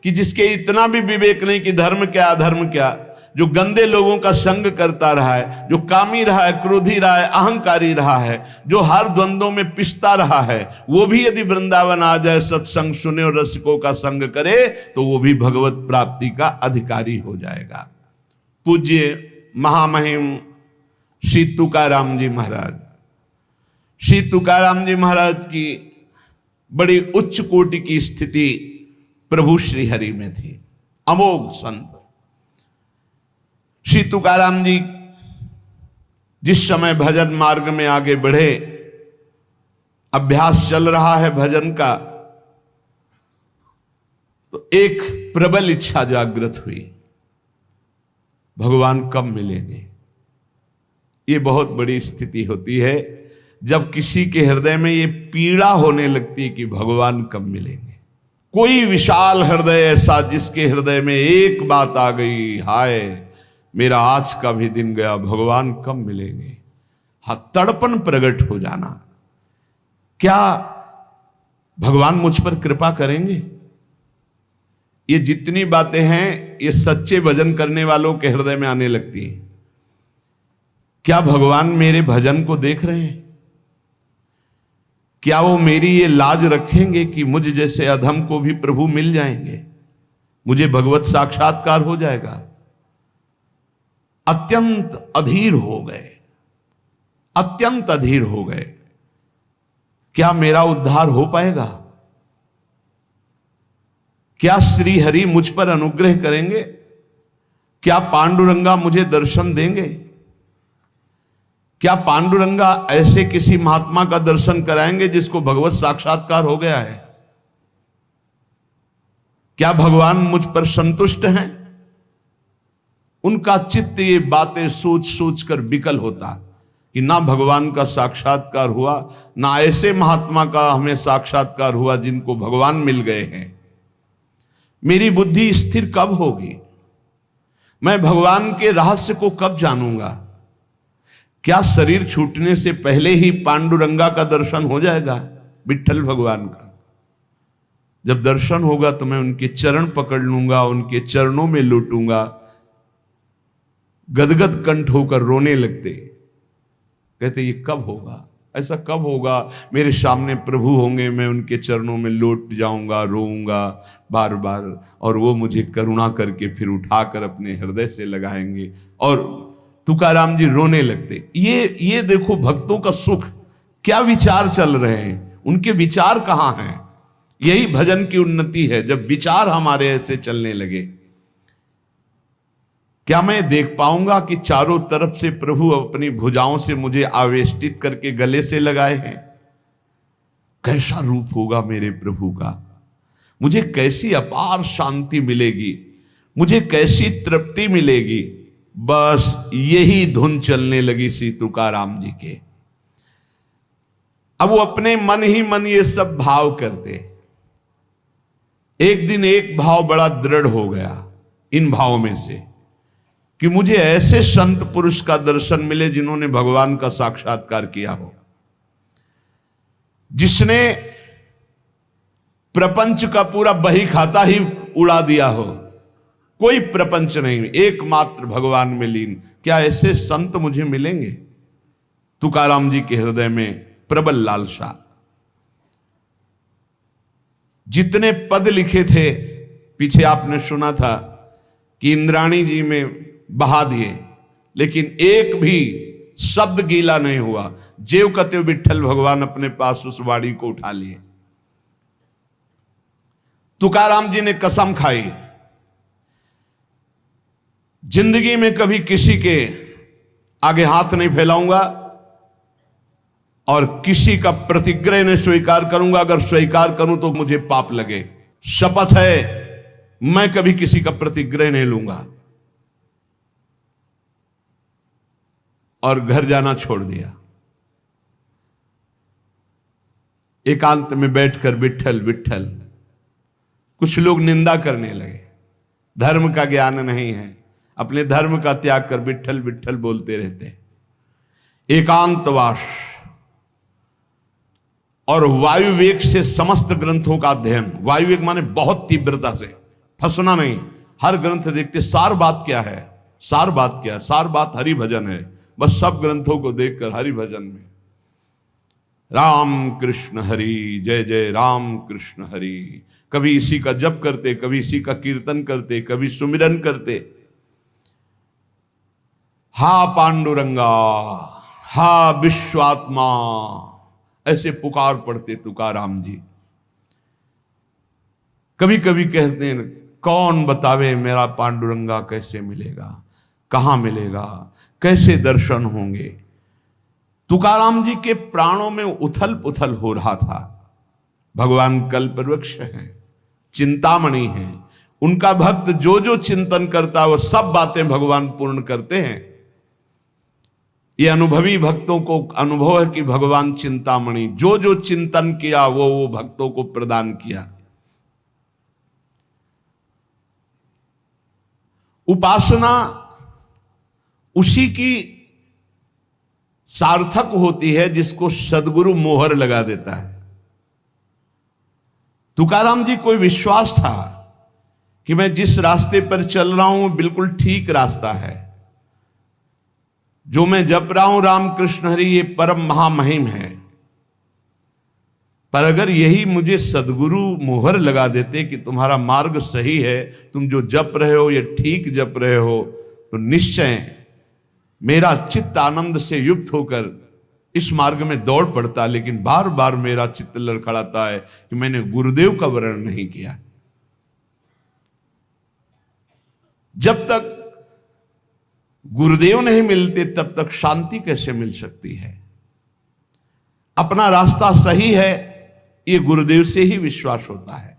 S1: कि जिसके इतना भी विवेक नहीं कि धर्म क्या अधर्म क्या, जो गंदे लोगों का संग करता रहा है, जो कामी रहा है, क्रोधी रहा है, अहंकारी रहा है, जो हर द्वंद्वों में पिसता रहा है, वो भी यदि वृंदावन आ जाए, सत्संग सुने और रसिकों का संग करे तो वो भी भगवत प्राप्ति का अधिकारी हो जाएगा। पूज्य महामहिम श्री तुकाराम जी महाराज, श्री तुकाराम जी महाराज की बड़ी उच्च कोटि की स्थिति प्रभु श्री हरि में थी। अमोघ संत श्री तुकाराम जी जिस समय भजन मार्ग में आगे बढ़े, अभ्यास चल रहा है भजन का, तो एक प्रबल इच्छा जागृत हुई, भगवान कब मिलेंगे। ये बहुत बड़ी स्थिति होती है जब किसी के हृदय में ये पीड़ा होने लगती है कि भगवान कब मिलेंगे। कोई विशाल हृदय ऐसा जिसके हृदय में एक बात आ गई, हाय मेरा आज का भी दिन गया, भगवान कब मिलेंगे। हाँ, तड़पन प्रकट हो जाना, क्या भगवान मुझ पर कृपा करेंगे। ये जितनी बातें हैं ये सच्चे भजन करने वालों के हृदय में आने लगती हैं। क्या भगवान मेरे भजन को देख रहे हैं? क्या वो मेरी ये लाज रखेंगे कि मुझ जैसे अधम को भी प्रभु मिल जाएंगे, मुझे भगवत साक्षात्कार हो जाएगा। अत्यंत अधीर हो गए, अत्यंत अधीर हो गए। क्या मेरा उद्धार हो पाएगा? क्या श्री हरि मुझ पर अनुग्रह करेंगे? क्या पांडुरंगा मुझे दर्शन देंगे? क्या पांडुरंगा ऐसे किसी महात्मा का दर्शन कराएंगे जिसको भगवत साक्षात्कार हो गया है? क्या भगवान मुझ पर संतुष्ट हैं? उनका चित्त ये बातें सोच सोच कर विकल होता कि ना भगवान का साक्षात्कार हुआ, ना ऐसे महात्मा का हमें साक्षात्कार हुआ जिनको भगवान मिल गए हैं। मेरी बुद्धि स्थिर कब होगी? मैं भगवान के रहस्य को कब जानूंगा? क्या शरीर छूटने से पहले ही पांडुरंगा का दर्शन हो जाएगा? विट्ठल भगवान का जब दर्शन होगा तो मैं उनके चरण पकड़ लूंगा, उनके चरणों में लौटूंगा, गदगद कंठ होकर रोने लगते। कहते ये कब होगा? ऐसा कब होगा? मेरे सामने प्रभु होंगे, मैं उनके चरणों में लौट जाऊंगा, रोऊंगा बार बार, और वो मुझे करुणा करके फिर उठाकर अपने हृदय से लगाएंगे और तुकाराम जी रोने लगते। ये देखो भक्तों का सुख, क्या विचार चल रहे हैं, उनके विचार कहाँ हैं? यही भजन की उन्नति है, जब विचार हमारे ऐसे चलने लगे। क्या मैं देख पाऊंगा कि चारों तरफ से प्रभु अपनी भुजाओं से मुझे आवेष्टित करके गले से लगाए हैं? कैसा रूप होगा मेरे प्रभु का? मुझे कैसी अपार शांति मिलेगी, मुझे कैसी तृप्ति मिलेगी। बस यही धुन चलने लगी श्री तुकाराम जी के। अब वो अपने मन ही मन ये सब भाव करते। एक दिन एक भाव बड़ा दृढ़ हो गया इन भावों में से कि मुझे ऐसे संत पुरुष का दर्शन मिले जिन्होंने भगवान का साक्षात्कार किया हो, जिसने प्रपंच का पूरा बही खाता ही उड़ा दिया हो, कोई प्रपंच नहीं, एकमात्र भगवान में लीन। क्या ऐसे संत मुझे मिलेंगे? तुकाराम जी के हृदय में प्रबल लालसा। जितने पद लिखे थे, पीछे आपने सुना था कि इंद्राणी जी में बहा दिए, लेकिन एक भी शब्द गीला नहीं हुआ। जेव कते विट्ठल भगवान अपने पास उस वाणी को उठा लिए। तुकाराम जी ने कसम खाई, जिंदगी में कभी किसी के आगे हाथ नहीं फैलाऊंगा और किसी का प्रतिग्रह नहीं स्वीकार करूंगा। अगर स्वीकार करूं तो मुझे पाप लगे। शपथ है, मैं कभी किसी का प्रतिग्रह नहीं लूंगा। और घर जाना छोड़ दिया। एकांत में बैठकर विट्ठल विट्ठल। कुछ लोग निंदा करने लगे, धर्म का ज्ञान नहीं है, अपने धर्म का त्याग कर विट्ठल विट्ठल बोलते रहते। एकांतवास और वायुवेग से समस्त ग्रंथों का अध्ययन। वायुवेग माने बहुत तीव्रता से, फंसना नहीं। हर ग्रंथ देखते सार बात क्या है, सार बात क्या है, सार बात हरि भजन है। बस सब ग्रंथों को देखकर हरि भजन में राम कृष्ण हरि, जय जय राम कृष्ण हरि। कभी इसी का जप करते, कभी इसी का कीर्तन करते, कभी सुमिरन करते। हा पांडुरंगा, हा विश्वात्मा, ऐसे पुकार पड़ते तुकाराम जी। कभी कभी कहते हैं, कौन बतावे मेरा पांडुरंगा कैसे मिलेगा, कहां मिलेगा, कैसे दर्शन होंगे। तुकाराम जी के प्राणों में उथल पुथल हो रहा था। भगवान कल्पवृक्ष हैं, चिंतामणि हैं। उनका भक्त जो जो चिंतन करता है वो सब बातें भगवान पूर्ण करते हैं। ये अनुभवी भक्तों को अनुभव है कि भगवान चिंतामणि जो जो चिंतन किया वो भक्तों को प्रदान किया। उपासना उसी की सार्थक होती है जिसको सदगुरु मोहर लगा देता है। तुकाराम जी को विश्वास था कि मैं जिस रास्ते पर चल रहा हूं बिल्कुल ठीक रास्ता है। जो मैं जप रहा हूं राम कृष्ण हरि, ये परम महामहिम है। पर अगर यही मुझे सदगुरु मोहर लगा देते कि तुम्हारा मार्ग सही है, तुम जो जप रहे हो ये ठीक जप रहे हो, तो निश्चय मेरा चित्त आनंद से युक्त होकर इस मार्ग में दौड़ पड़ता। लेकिन बार बार मेरा चित्त लड़खड़ाता है कि मैंने गुरुदेव का वर्ण नहीं किया। जब तक गुरुदेव नहीं मिलते तब तक शांति कैसे मिल सकती है? अपना रास्ता सही है ये गुरुदेव से ही विश्वास होता है।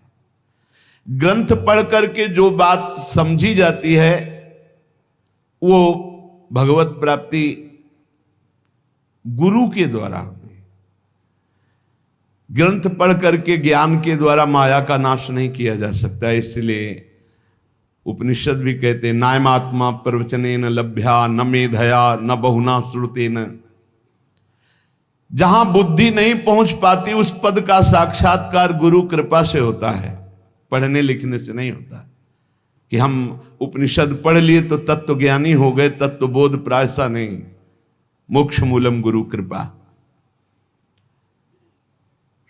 S1: ग्रंथ पढ़ करके जो बात समझी जाती है वो भगवत प्राप्ति गुरु के द्वारा होती है। ग्रंथ पढ़ करके ज्ञान के द्वारा माया का नाश नहीं किया जा सकता। इसलिए उपनिषद भी कहते हैं नायमात्मा प्रवचनेन लभ्या न मेधया न बहुना श्रुतेन। जहां बुद्धि नहीं पहुंच पाती उस पद का साक्षात्कार गुरु कृपा से होता है, पढ़ने लिखने से नहीं होता। कि हम उपनिषद पढ़ लिए तो तत्व ज्ञानी हो गए, तत्व बोध प्रायसा नहीं। मोक्ष मूलम गुरु कृपा।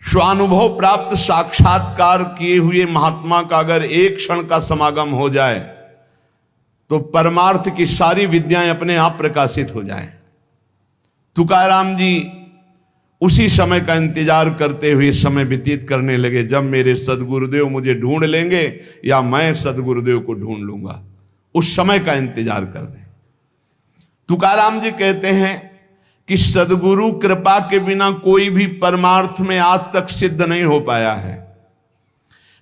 S1: स्वानुभव प्राप्त साक्षात्कार किए हुए महात्मा का अगर एक क्षण का समागम हो जाए तो परमार्थ की सारी विद्याएं अपने आप प्रकाशित हो जाएं। तुकाराम जी उसी समय का इंतजार करते हुए समय व्यतीत करने लगे जब मेरे सदगुरुदेव मुझे ढूंढ लेंगे या मैं सदगुरुदेव को ढूंढ लूंगा। उस समय का इंतजार कर रहे। तुकाराम जी कहते हैं कि सदगुरु कृपा के बिना कोई भी परमार्थ में आज तक सिद्ध नहीं हो पाया है।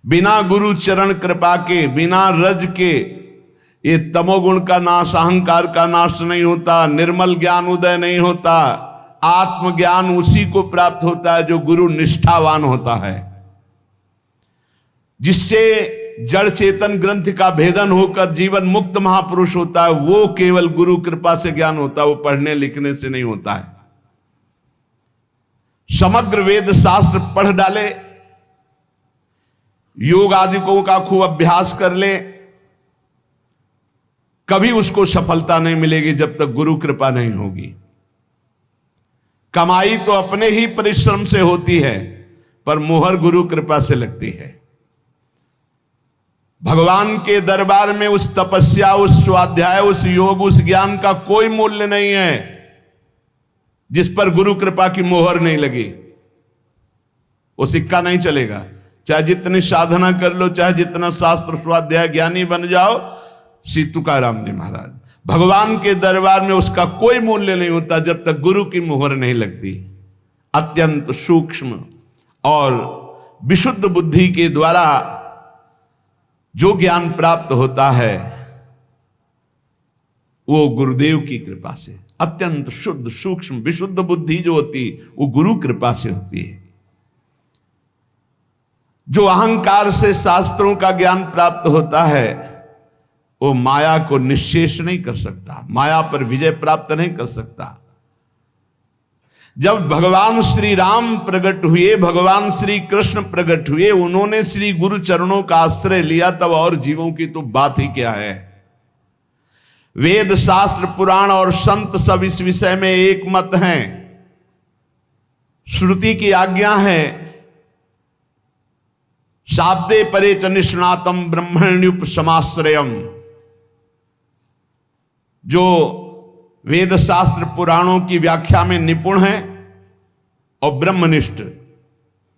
S1: बिना गुरु चरण कृपा के, बिना रज के ये तमोगुण का नाश, अहंकार का नाश नहीं होता, निर्मल ज्ञान उदय नहीं होता। आत्मज्ञान उसी को प्राप्त होता है जो गुरु निष्ठावान होता है, जिससे जड़ चेतन ग्रंथ का भेदन होकर जीवन मुक्त महापुरुष होता है। वो केवल गुरु कृपा से ज्ञान होता है, वो पढ़ने लिखने से नहीं होता है। समग्र वेद शास्त्र पढ़ डाले, योग आदिकों का खूब अभ्यास कर ले, कभी उसको सफलता नहीं मिलेगी जब तक गुरु कृपा नहीं होगी। कमाई तो अपने ही परिश्रम से होती है पर मोहर गुरु कृपा से लगती है। भगवान के दरबार में उस तपस्या, उस स्वाध्याय, उस योग, उस ज्ञान का कोई मूल्य नहीं है जिस पर गुरु कृपा की मोहर नहीं लगी। वो सिक्का नहीं चलेगा। चाहे जितनी साधना कर लो, चाहे जितना शास्त्र स्वाध्याय ज्ञानी बन जाओ। श्री तुकाराम जी महाराज, भगवान के दरबार में उसका कोई मूल्य नहीं होता जब तक गुरु की मोहर नहीं लगती। अत्यंत सूक्ष्म और विशुद्ध बुद्धि के द्वारा जो ज्ञान प्राप्त होता है वो गुरुदेव की कृपा से, अत्यंत शुद्ध सूक्ष्म विशुद्ध बुद्धि जो होती वो गुरु कृपा से होती है। जो अहंकार से शास्त्रों का ज्ञान प्राप्त होता है वो माया को निश्शेष नहीं कर सकता, माया पर विजय प्राप्त नहीं कर सकता। जब भगवान श्री राम प्रकट हुए, भगवान श्री कृष्ण प्रकट हुए, उन्होंने श्री गुरु चरणों का आश्रय लिया, तब और जीवों की तो बात ही क्या है। वेद शास्त्र पुराण और संत सब इस विषय में एक मत हैं। श्रुति की आज्ञा है शाब्दे परे च निष्णातम ब्रह्मण्युप समाश्रयम। जो वेद शास्त्र पुराणों की व्याख्या में निपुण है और ब्रह्मनिष्ठ,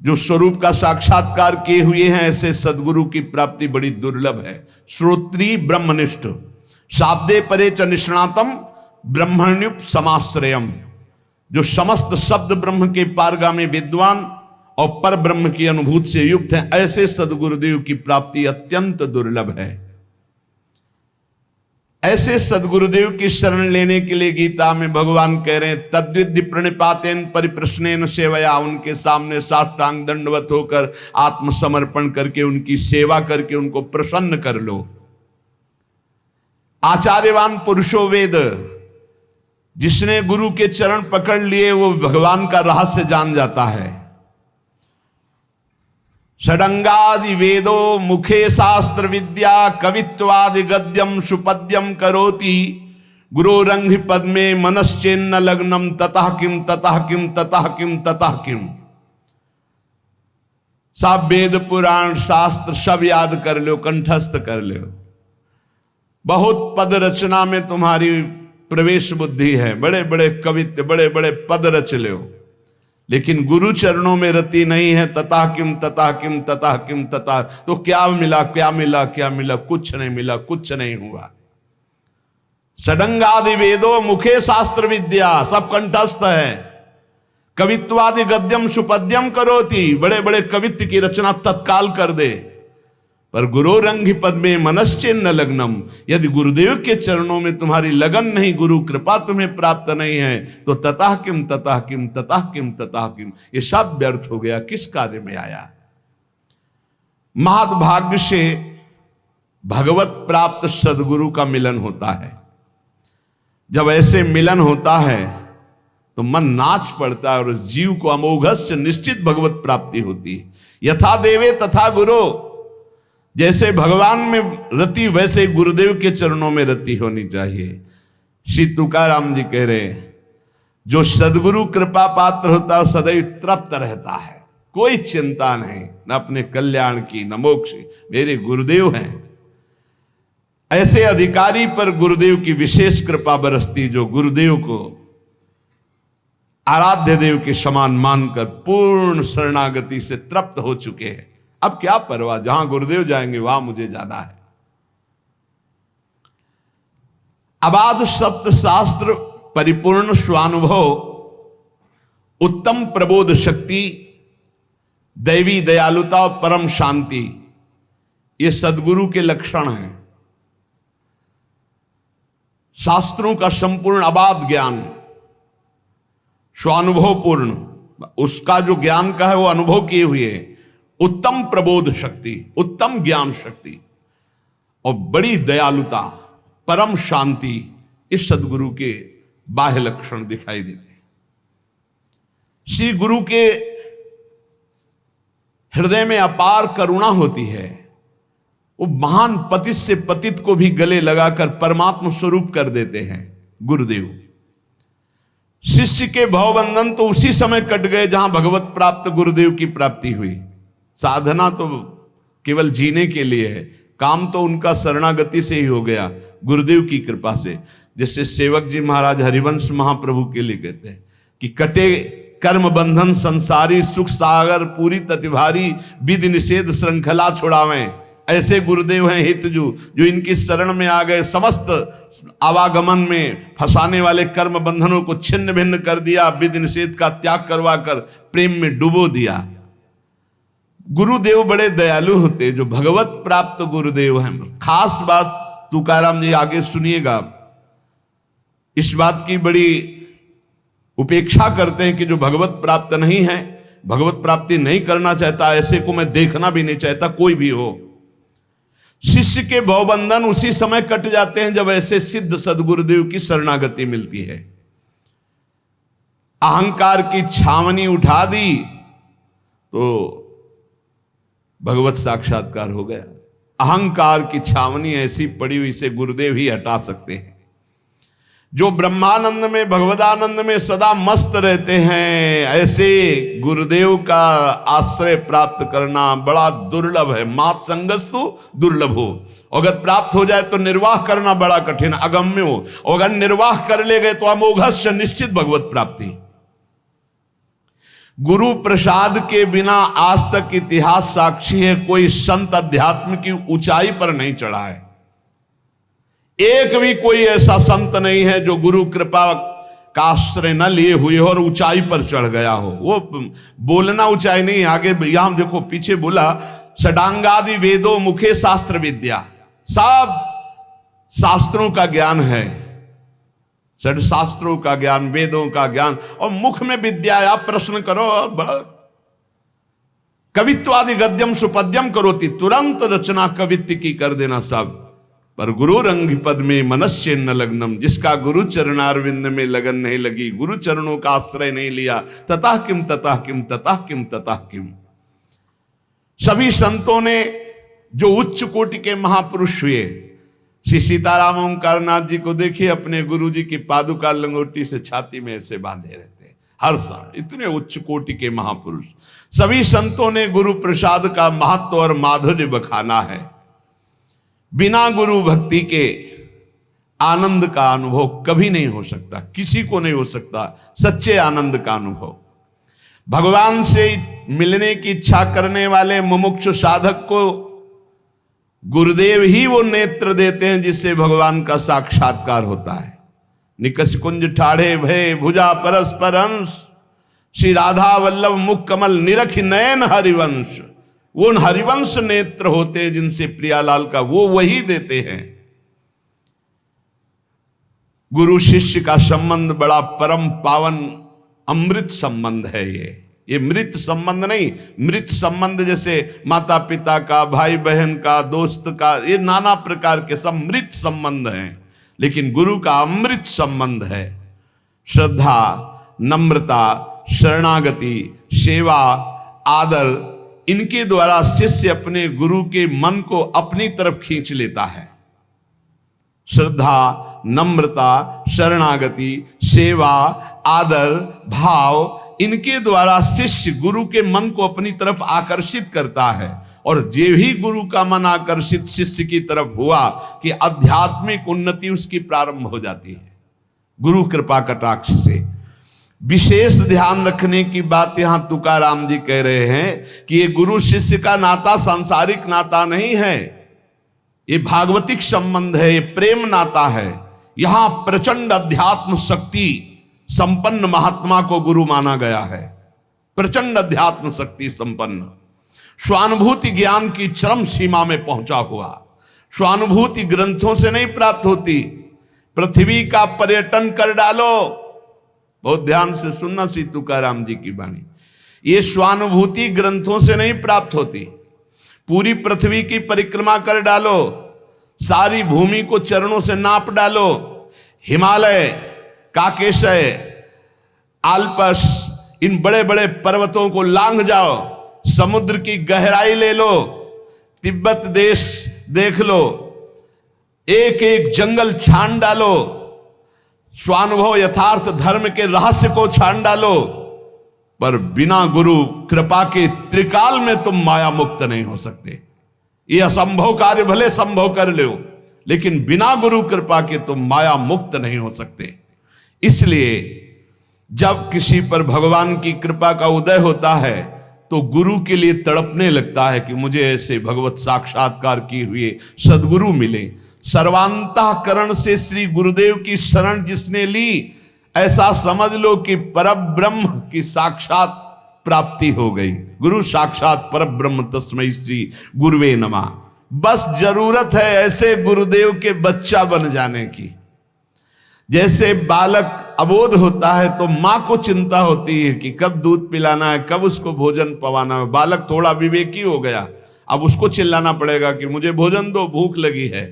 S1: जो स्वरूप का साक्षात्कार किए हुए हैं, ऐसे सदगुरु की प्राप्ति बड़ी दुर्लभ है। श्रोत्री ब्रह्मनिष्ठ, शाब्दे परे च निष्णातम ब्रह्मण्युप समाश्रयम। जो समस्त शब्द ब्रह्म के पारगामी विद्वान और पर ब्रह्म की अनुभूति से युक्त हैं, ऐसे सदगुरुदेव की प्राप्ति अत्यंत दुर्लभ है। ऐसे सदगुरुदेव की शरण लेने के लिए गीता में भगवान कह रहे हैं तद्विद्य प्रणिपातेन परिप्रश्नेन सेवया। उनके सामने साष्टांग दंडवत होकर आत्मसमर्पण करके उनकी सेवा करके उनको प्रसन्न कर लो। आचार्यवान पुरुषो वेद, जिसने गुरु के चरण पकड़ लिए वो भगवान का रहस्य जान जाता है। षडंगादि वेदो मुखे शास्त्र विद्या कवित्वादि गद्यम सुपद्यम करोति गुरोरंघ्रि पद्मे मनश्चेन्न लग्नम ततः किम ततः किम ततः किम ततः किम। सब वेद पुराण शास्त्र सब याद कर लो, कंठस्थ कर लो। बहुत पद रचना में तुम्हारी प्रवेश बुद्धि है, बड़े बड़े कवित्व बड़े बड़े पद रच लो, लेकिन गुरु चरणों में रति नहीं है। तथा किम तथा किम तथा किम तथा, तो क्या मिला क्या मिला क्या मिला, कुछ नहीं मिला, कुछ नहीं हुआ। षडंगादि वेदो मुखे शास्त्र विद्या, सब कंठस्थ है। कवित्वादि गद्यम सुपद्यम करोति, बड़े बड़े कवित्व की रचना तत्काल कर दे। पर गुरोरंघि पद में मनश्चिन्न लग्नम, यदि गुरुदेव के चरणों में तुम्हारी लगन नहीं, गुरु कृपा तुम्हें प्राप्त नहीं है, तो ततः किम ततः किम ततः किम ततः किम, ये सब व्यर्थ हो गया, किस कार्य में आया। महद्भाग्य से भगवत प्राप्त सदगुरु का मिलन होता है। जब ऐसे मिलन होता है तो मन नाच पड़ता है और उस जीव को अमोघस्य निश्चित भगवत प्राप्ति होती है। यथा देवे तथा गुरु, जैसे भगवान में रति वैसे गुरुदेव के चरणों में रति होनी चाहिए। श्री तुकाराम जी कह रहे हैं, जो सदगुरु कृपा पात्र होता है सदैव तृप्त रहता है, कोई चिंता नहीं, न अपने कल्याण की न मोक्ष, मेरे गुरुदेव हैं। ऐसे अधिकारी पर गुरुदेव की विशेष कृपा बरसती, जो गुरुदेव को आराध्य देव के समान मानकर पूर्ण शरणागति से तृप्त हो चुके हैं। अब क्या परवाह, जहां गुरुदेव जाएंगे वहां मुझे जाना है। अबाध सप्त शास्त्र, परिपूर्ण स्वानुभव, उत्तम प्रबोध शक्ति, दैवी दयालुता और परम शांति, ये सदगुरु के लक्षण हैं। शास्त्रों का संपूर्ण अबाध ज्ञान, स्वानुभवपूर्ण, उसका जो ज्ञान का है वो अनुभव किए हुए, उत्तम प्रबोध शक्ति, उत्तम ज्ञान शक्ति और बड़ी दयालुता, परम शांति, इस सदगुरु के बाह्य लक्षण दिखाई देते हैं। श्री गुरु के हृदय में अपार करुणा होती है। वो महान पतित से पतित को भी गले लगाकर परमात्मा स्वरूप कर देते हैं गुरुदेव। शिष्य के भवबंधन तो उसी समय कट गए जहां भगवत प्राप्त गुरुदेव की प्राप्ति हुई। साधना तो केवल जीने के लिए है, काम तो उनका शरणागति से ही हो गया, गुरुदेव की कृपा से। जैसे सेवक जी महाराज हरिवंश महाप्रभु के लिए कहते हैं कि कटे कर्म बंधन संसारी, सुख सागर पूरी ततिभारी, विधि निषेध श्रृंखला छुड़ावें। ऐसे गुरुदेव हैं हितजू, जो इनकी शरण में आ गए, समस्त आवागमन में फंसाने वाले कर्म बंधनों को छिन्न भिन्न कर दिया, विधि निषेध का त्याग करवाकर प्रेम में डुबो दिया। गुरुदेव बड़े दयालु होते, जो भगवत प्राप्त गुरुदेव हैं। खास बात तुकाराम जी आगे सुनिएगा, इस बात की बड़ी उपेक्षा करते हैं कि जो भगवत प्राप्त नहीं है, भगवत प्राप्ति नहीं करना चाहता, ऐसे को मैं देखना भी नहीं चाहता, कोई भी हो। शिष्य के भवबंधन उसी समय कट जाते हैं जब ऐसे सिद्ध सदगुरुदेव की शरणागति मिलती है। अहंकार की छावनी उठा दी तो भगवत साक्षात्कार हो गया। अहंकार की छावनी ऐसी पड़ी हुई से गुरुदेव ही हटा सकते हैं। जो ब्रह्मानंद में भगवदानंद में सदा मस्त रहते हैं, ऐसे गुरुदेव का आश्रय प्राप्त करना बड़ा दुर्लभ है। मात संगस्तु दुर्लभ हो, अगर प्राप्त हो जाए तो निर्वाह करना बड़ा कठिन, अगम्य हो। अगर निर्वाह कर ले गए तो अमोघस्य निश्चित भगवत प्राप्ति। गुरु प्रसाद के बिना आज तक इतिहास साक्षी है, कोई संत अध्यात्म की ऊंचाई पर नहीं चढ़ा है। एक भी कोई ऐसा संत नहीं है जो गुरु कृपा का आश्रय न लिए हुए हो और ऊंचाई पर चढ़ गया हो। वो बोलना ऊंचाई नहीं, आगे यहां देखो पीछे बोला षडांगादि वेदों मुखे शास्त्र विद्या, सब शास्त्रों का ज्ञान है, षड शास्त्रों का ज्ञान, वेदों का ज्ञान, और मुख में विद्या। आप प्रश्न करो, कवित्वादि गद्यम सुपद्यम करोति, तुरंत रचना कवित्व की कर देना सब। पर गुरु रंग पद में मनश्चिन्न लग्नम, जिसका गुरु चरणारविंद में लगन नहीं लगी, गुरु चरणों का आश्रय नहीं लिया, ततः किम ततः किम ततः किम ततः किम। सभी संतों ने जो उच्च कोटि के महापुरुष हुए, श्री सीताराम ओंकारनाथ जी को देखिए, अपने गुरु जी की पादुका लंगोटी से छाती में ऐसे बांधे रहते हर समय, इतने उच्च कोटि के महापुरुष। सभी संतों ने गुरु प्रसाद का महत्व और माधुर्य बखाना है। बिना गुरु भक्ति के आनंद का अनुभव कभी नहीं हो सकता, किसी को नहीं हो सकता सच्चे आनंद का अनुभव। भगवान से मिलने की इच्छा करने वाले मुमुक्षु साधक को गुरुदेव ही वो नेत्र देते हैं जिससे भगवान का साक्षात्कार होता है। निकस कुंज ठाढ़े भय भुजा परस्पर अंश, श्री राधा वल्लभ मुख कमल निरख नयन हरिवंश। वो हरिवंश नेत्र होते हैं जिनसे प्रियालाल का वो वही देते हैं। गुरु शिष्य का संबंध बड़ा परम पावन अमृत संबंध है। ये मृत संबंध नहीं। मृत संबंध जैसे माता पिता का, भाई बहन का, दोस्त का, ये नाना प्रकार के सब मृत संबंध हैं, लेकिन गुरु का अमृत संबंध है। श्रद्धा, नम्रता, शरणागति, सेवा, आदर, इनके द्वारा शिष्य अपने गुरु के मन को अपनी तरफ खींच लेता है। श्रद्धा, नम्रता, शरणागति, सेवा, आदर, भाव, इनके द्वारा शिष्य गुरु के मन को अपनी तरफ आकर्षित करता है। और जे भी गुरु का मन आकर्षित शिष्य की तरफ हुआ कि आध्यात्मिक उन्नति उसकी प्रारंभ हो जाती है गुरु कृपा कटाक्ष से। विशेष ध्यान रखने की बात यहां तुकाराम जी कह रहे हैं कि ये गुरु शिष्य का नाता सांसारिक नाता नहीं है, ये भागवतिक संबंध है, ये प्रेम नाता है। यहां प्रचंड अध्यात्म शक्ति संपन्न महात्मा को गुरु माना गया है। प्रचंड अध्यात्म शक्ति संपन्न, स्वानुभूति ज्ञान की चरम सीमा में पहुंचा हुआ। स्वानुभूति ग्रंथों से नहीं प्राप्त होती। पृथ्वी का पर्यटन कर डालो, बहुत ध्यान से सुनना श्री तुकाराम जी की वाणी। ये स्वानुभूति ग्रंथों से नहीं प्राप्त होती। पूरी पृथ्वी की परिक्रमा कर डालो, सारी भूमि को चरणों से नाप डालो, हिमालय, काकेशय, आल्पस, इन बड़े बड़े पर्वतों को लांघ जाओ, समुद्र की गहराई ले लो, तिब्बत देश देख लो, एक एक जंगल छान डालो, स्वानुभव यथार्थ धर्म के रहस्य को छान डालो, पर बिना गुरु कृपा के त्रिकाल में तुम माया मुक्त नहीं हो सकते। ये असंभव कार्य भले संभव कर लो, लेकिन बिना गुरु कृपा के तुम माया मुक्त नहीं हो सकते। इसलिए जब किसी पर भगवान की कृपा का उदय होता है तो गुरु के लिए तड़पने लगता है कि मुझे ऐसे भगवत साक्षात्कार किए हुए सदगुरु मिले। सर्वांतःकरण से श्री गुरुदेव की शरण जिसने ली, ऐसा समझ लो कि परब्रह्म की साक्षात प्राप्ति हो गई। गुरु साक्षात परब्रह्म तस्मै श्री गुरुवे नमः। बस जरूरत है ऐसे गुरुदेव के बच्चा बन जाने की। जैसे बालक अबोध होता है तो माँ को चिंता होती है कि कब दूध पिलाना है, कब उसको भोजन पवाना है। बालक थोड़ा विवेकी हो गया, अब उसको चिल्लाना पड़ेगा कि मुझे भोजन दो, भूख लगी है।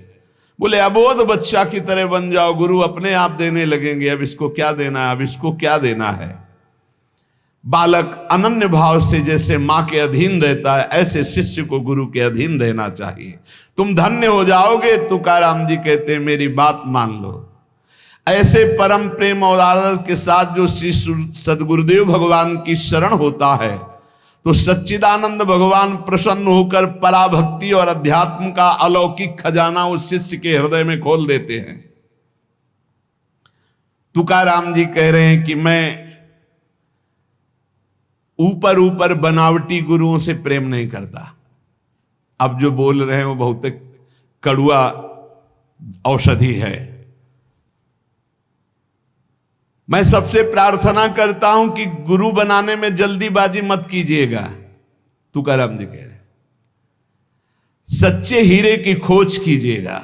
S1: बोले अबोध बच्चा की तरह बन जाओ, गुरु अपने आप देने लगेंगे, अब इसको क्या देना है, अब इसको क्या देना है। बालक अनन्य भाव से जैसे माँ के अधीन रहता है, ऐसे शिष्य को गुरु के अधीन रहना चाहिए। तुम धन्य हो जाओगे। तुकाराम जी कहते हैं मेरी बात मान लो। ऐसे परम प्रेम और आदर के साथ जो श्री सदगुरुदेव भगवान की शरण होता है तो सच्चिदानंद भगवान प्रसन्न होकर पराभक्ति और अध्यात्म का अलौकिक खजाना उस शिष्य के हृदय में खोल देते हैं। तुकाराम जी कह रहे हैं कि मैं ऊपर ऊपर बनावटी गुरुओं से प्रेम नहीं करता। अब जो बोल रहे हैं वो बहुत कड़ुआ औषधि है। मैं सबसे प्रार्थना करता हूं कि गुरु बनाने में जल्दीबाजी मत कीजिएगा। तुकाराम जी कह रहे सच्चे हीरे की खोज कीजिएगा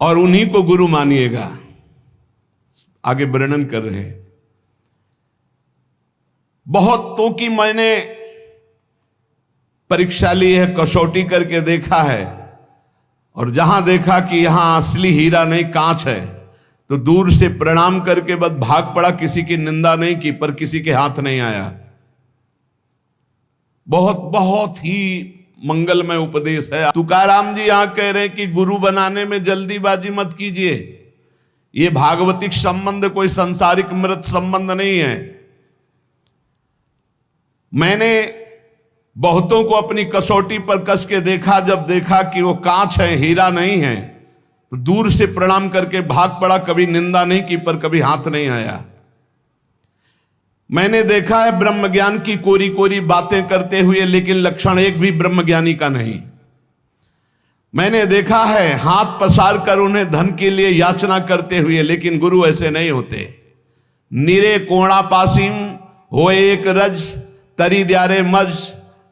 S1: और उन्हीं को गुरु मानिएगा। आगे वर्णन कर रहे हैं। बहुतों की मैंने परीक्षा ली है, कसौटी करके देखा है, और जहां देखा कि यहां असली हीरा नहीं कांच है तो दूर से प्रणाम करके बस भाग पड़ा। किसी की निंदा नहीं की, पर किसी के हाथ नहीं आया। बहुत ही मंगलमय उपदेश है। तुकाराम जी यहां कह रहे हैं कि गुरु बनाने में जल्दीबाजी मत कीजिए। ये भागवतिक संबंध कोई सांसारिक मृत संबंध नहीं है। मैंने बहुतों को अपनी कसौटी पर कस के देखा, जब देखा कि वो कांच है, हीरा नहीं है, तो दूर से प्रणाम करके भाग पड़ा। कभी निंदा नहीं की, पर कभी हाथ नहीं आया। मैंने देखा है ब्रह्म ज्ञान की कोरी कोरी बातें करते हुए, लेकिन लक्षण एक भी ब्रह्म ज्ञानी का नहीं। मैंने देखा है हाथ पसार कर उन्हें धन के लिए याचना करते हुए, लेकिन गुरु ऐसे नहीं होते। निरे कोणा पासिम हो एक रज तरी द्यारे मज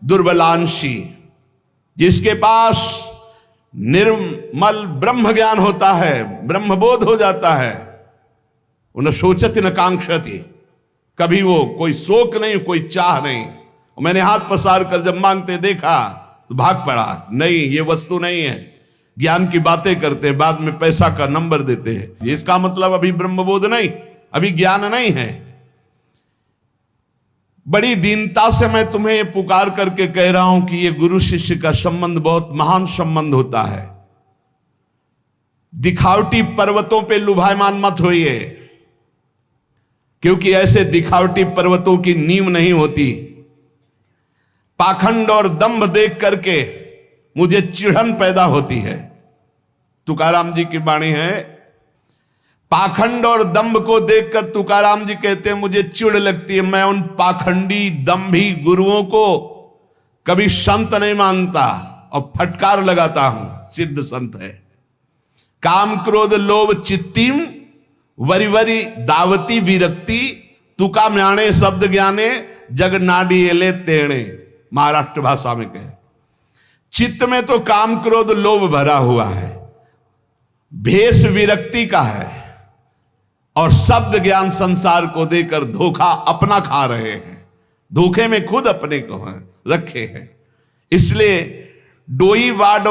S1: दुर्बलांशी। जिसके पास निर्मल ब्रह्म ज्ञान होता है, ब्रह्मबोध हो जाता है, उन्हें सोचती न कांक्षती, कभी वो कोई शोक नहीं, कोई चाह नहीं। मैंने हाथ पसार कर जब मांगते देखा तो भाग पड़ा, नहीं ये वस्तु नहीं है। ज्ञान की बातें करते हैं, बाद में पैसा का नंबर देते हैं। इसका मतलब अभी ब्रह्मबोध नहीं, अभी ज्ञान नहीं है। बड़ी दीनता से मैं तुम्हें पुकार करके कह रहा हूं कि ये गुरु शिष्य का संबंध बहुत महान संबंध होता है। दिखावटी पर्वतों पे लुभायमान मत होइए, क्योंकि ऐसे दिखावटी पर्वतों की नींव नहीं होती। पाखंड और दंभ देख करके मुझे चिढ़न पैदा होती है। तुकाराम जी की वाणी है, पाखंड और दंभ को देखकर तुकाराम जी कहते हैं मुझे चिढ़ लगती है। मैं उन पाखंडी दंभी गुरुओं को कभी संत नहीं मानता और फटकार लगाता हूं, सिद्ध संत है। काम क्रोध लोभ चित्तिम वरिवरी दावती विरक्ति तुका म्याणे शब्द ज्ञाने जग नाडी एले तेणे। महाराष्ट्र भाषा में कहे, चित्त में तो काम क्रोध लोभ भरा हुआ है, भेष विरक्ति का है, और शब्द ज्ञान संसार को देकर धोखा अपना खा रहे हैं। धोखे में खुद अपने को रखे हैं। इसलिए डोई वाड